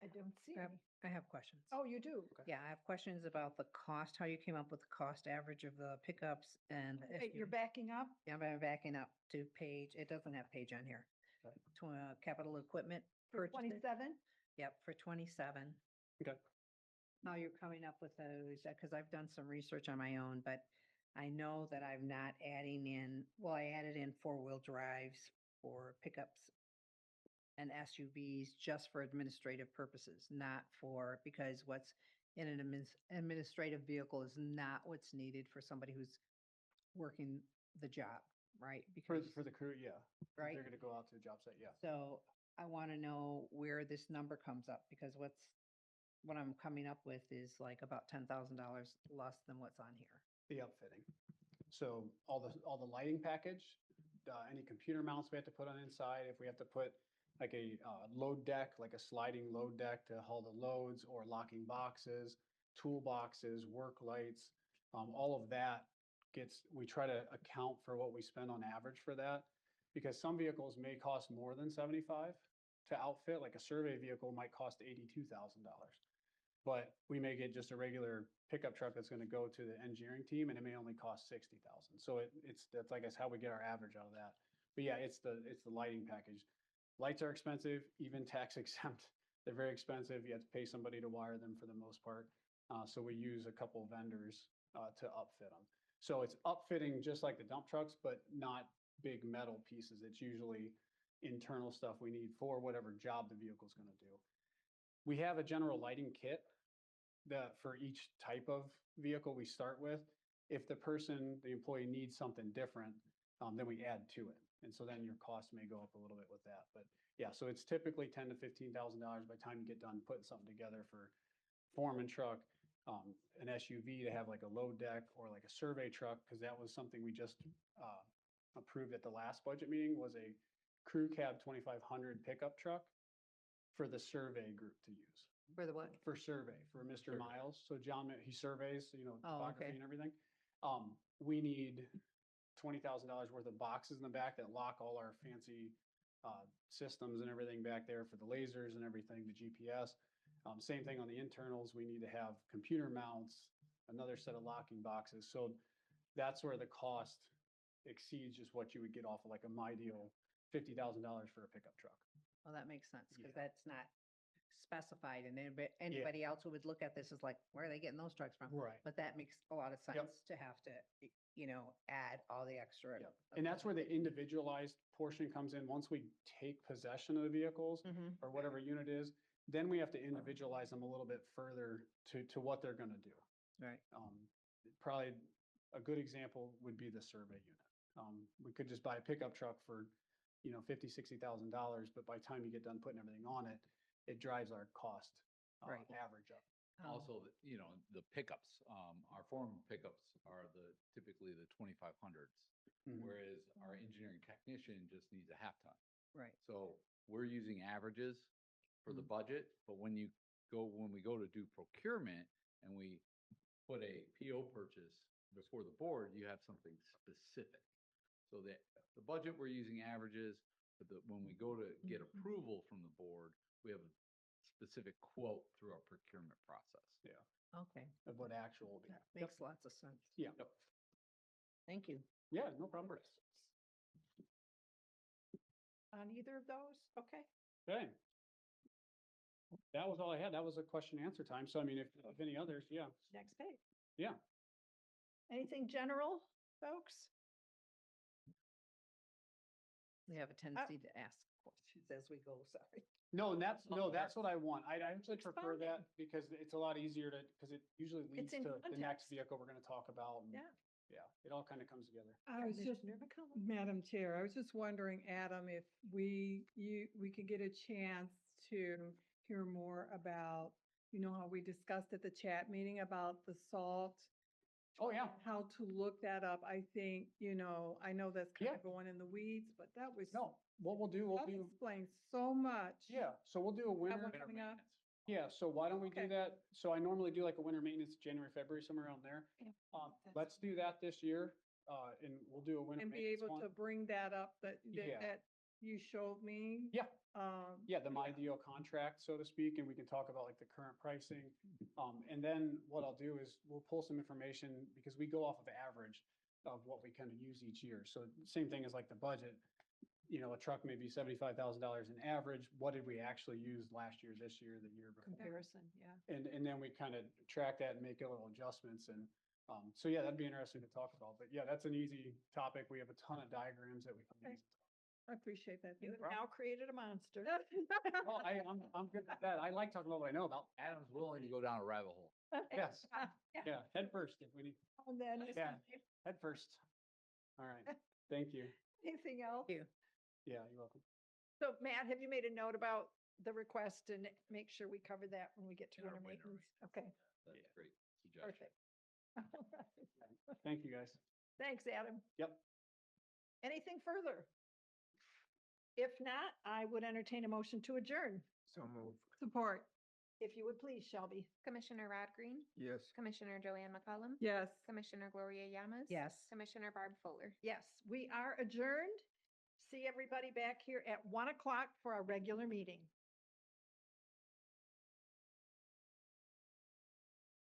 I don't see I have- any. I have questions. Oh, you do? Yeah, I have questions about the cost, how you came up with the cost average of the pickups and. the Wait, you're SUV. backing up? Yeah, I'm backing up to page, it doesn't have page on here. Okay. To capital equipment For purchases. 27? Yep, for 27. Okay. How you're coming up with those, because I've done some research on my own, but I know that I'm not adding in, well, I added in four-wheel drives for pickups and SUVs just for administrative purposes, not for, because what's in an administrative vehicle is not what's needed for somebody who's working the job, right? For Because, the crew, yeah. If right? They're gonna go out to a job site, yeah. So I want to know where this number comes up, because what I'm coming up with is like about $10,000 less than what's on here. The upfitting. So all the lighting package, any computer mounts we have to put on inside, if we have to put like a load deck, like a sliding load deck to haul the loads, or locking boxes, toolboxes, work lights, all of that we try to account for what we spend on average for that. Because some vehicles may cost more than 75 to outfit, like a survey vehicle might cost $82,000. But we may get just a regular pickup truck that's gonna go to the engineering team, and it may only cost 60,000. So that's, I guess, how we get our average out of that. But yeah, it's the lighting package. Lights are expensive, even tax exempt. They're very expensive. You have to pay somebody to wire them for the most part. So we use a couple vendors to upfit them. So it's upfitting just like the dump trucks, but not big metal pieces. It's usually internal stuff we need for whatever job the vehicle's gonna do. We have a general lighting kit that for each type of vehicle we start with. If the employee needs something different, then we add to it. And so then your cost may go up a little bit with that. But yeah, so it's typically $10,000 to $15,000 by the time you get done putting something together for foreman truck, an SUV to have like a load deck, or like a survey truck, because that was something we just approved at the last budget meeting was a crew cab 2500 pickup truck for the survey group to use. For the what? For survey, for Mr. Survey. Miles. So John, he surveys, you know, Oh, topography okay. and everything. We need $20,000 worth of boxes in the back that lock all our fancy systems and everything back there for the lasers and everything, the GPS. Same thing on the internals. We need to have computer mounts, another set of locking boxes. So that's where the cost exceeds just what you would get off of like a My Deal, $50,000 for a pickup truck. Well, that makes sense because Yeah. that's not specified and anybody else who would look at this is like, where are they getting those trucks from? Right. But that makes a lot of sense to have to, you know, add all the extra. Yep. And that's where the individualized portion comes in. Once we take possession of the vehicles Mhm. or whatever unit is, then we have to individualize them a little bit further to what they're gonna do. Right. Probably a good example would be the survey unit. We could just buy a pickup truck for, you know, $50,000, $60,000, but by the time you get done putting everything on it, it drives our cost Right. average up. Also, you know, the pickups, our foreman pickups are typically the 2500s, Mhm. whereas our engineering technician just needs a half ton. Right. So we're using averages for the Mhm. budget, but when we go to do procurement and we put a PO purchase before the board, you have something specific. So that the budget, we're using averages, but when we go to get approval from the board, we have a specific quote through our procurement process. Yeah. Okay. Of what actual will be. That Yep. makes lots of sense. Yeah. Thank you. Yeah, no problem. On either of those? Okay. Okay. That was all I had. That was a question and answer time. So I mean, if any others, yeah. Next page. Yeah. Anything general, folks? We have a tendency to ask questions as we go, sorry. No, and that's what I want. I actually prefer Expounding. that because it's a lot easier because it usually leads in to the next context. vehicle we're gonna talk about. and Yeah. Yeah, it all kind of comes together. I was just, Commissioner McCollum. Madam Chair, I was just wondering, Adam, if we could get a chance to hear more about, you know, how we discussed at the chat meeting about the salt, Oh, yeah. how to look that up. I think, you know, I know that's kind Yeah. of going in the weeds, but that was, No, what we'll do, that explains so much. so we'll do a winter. Winter coming up. Yeah, so why don't we do Okay. that? So I normally do like a winter maintenance, January, February, somewhere around there. Let's do that this year, and we'll do a winter And be maintenance able to one. bring that up Yeah. that you showed me. Yeah. Um, Yeah, the My Deal contract, so to speak, and we can talk about like the current pricing. And then what I'll do is we'll pull some information because we go off of average of what we kind of use each year. So same thing as like the budget. You know, a truck may be $75,000 in average. What did we actually use last year, this year, the year before? Comparison, yeah. And then we kind of track that and make a little adjustments. And so, yeah, that'd be interesting to talk about. But yeah, that's an easy topic. We have a ton of diagrams that we can Okay. use. I appreciate that. You have now created a monster. Well, I'm good at that. I like talking about what I know about. Adam's willing to go down a rabbit hole. Yes. Yeah, head first if we need, And then, Yeah. head first. All right. Thank you. anything else? Thank you. Yeah, you're welcome. So Matt, have you made a note about the request and make sure we cover that when we get to In our winter winter maintenance? Okay, That's a great suggestion. perfect. Thank you, guys. Thanks, Adam. Yep. Anything further? If not, I would entertain a motion to adjourn. So move. Support. If you would please, Shelby. Commissioner Rod Green, Yes. Commissioner Joanne McCollum, Yes. Commissioner Gloria Yamas. Yes. Commissioner Barb Fuller. Yes, we are adjourned. See everybody back here at 1 o'clock for our regular meeting.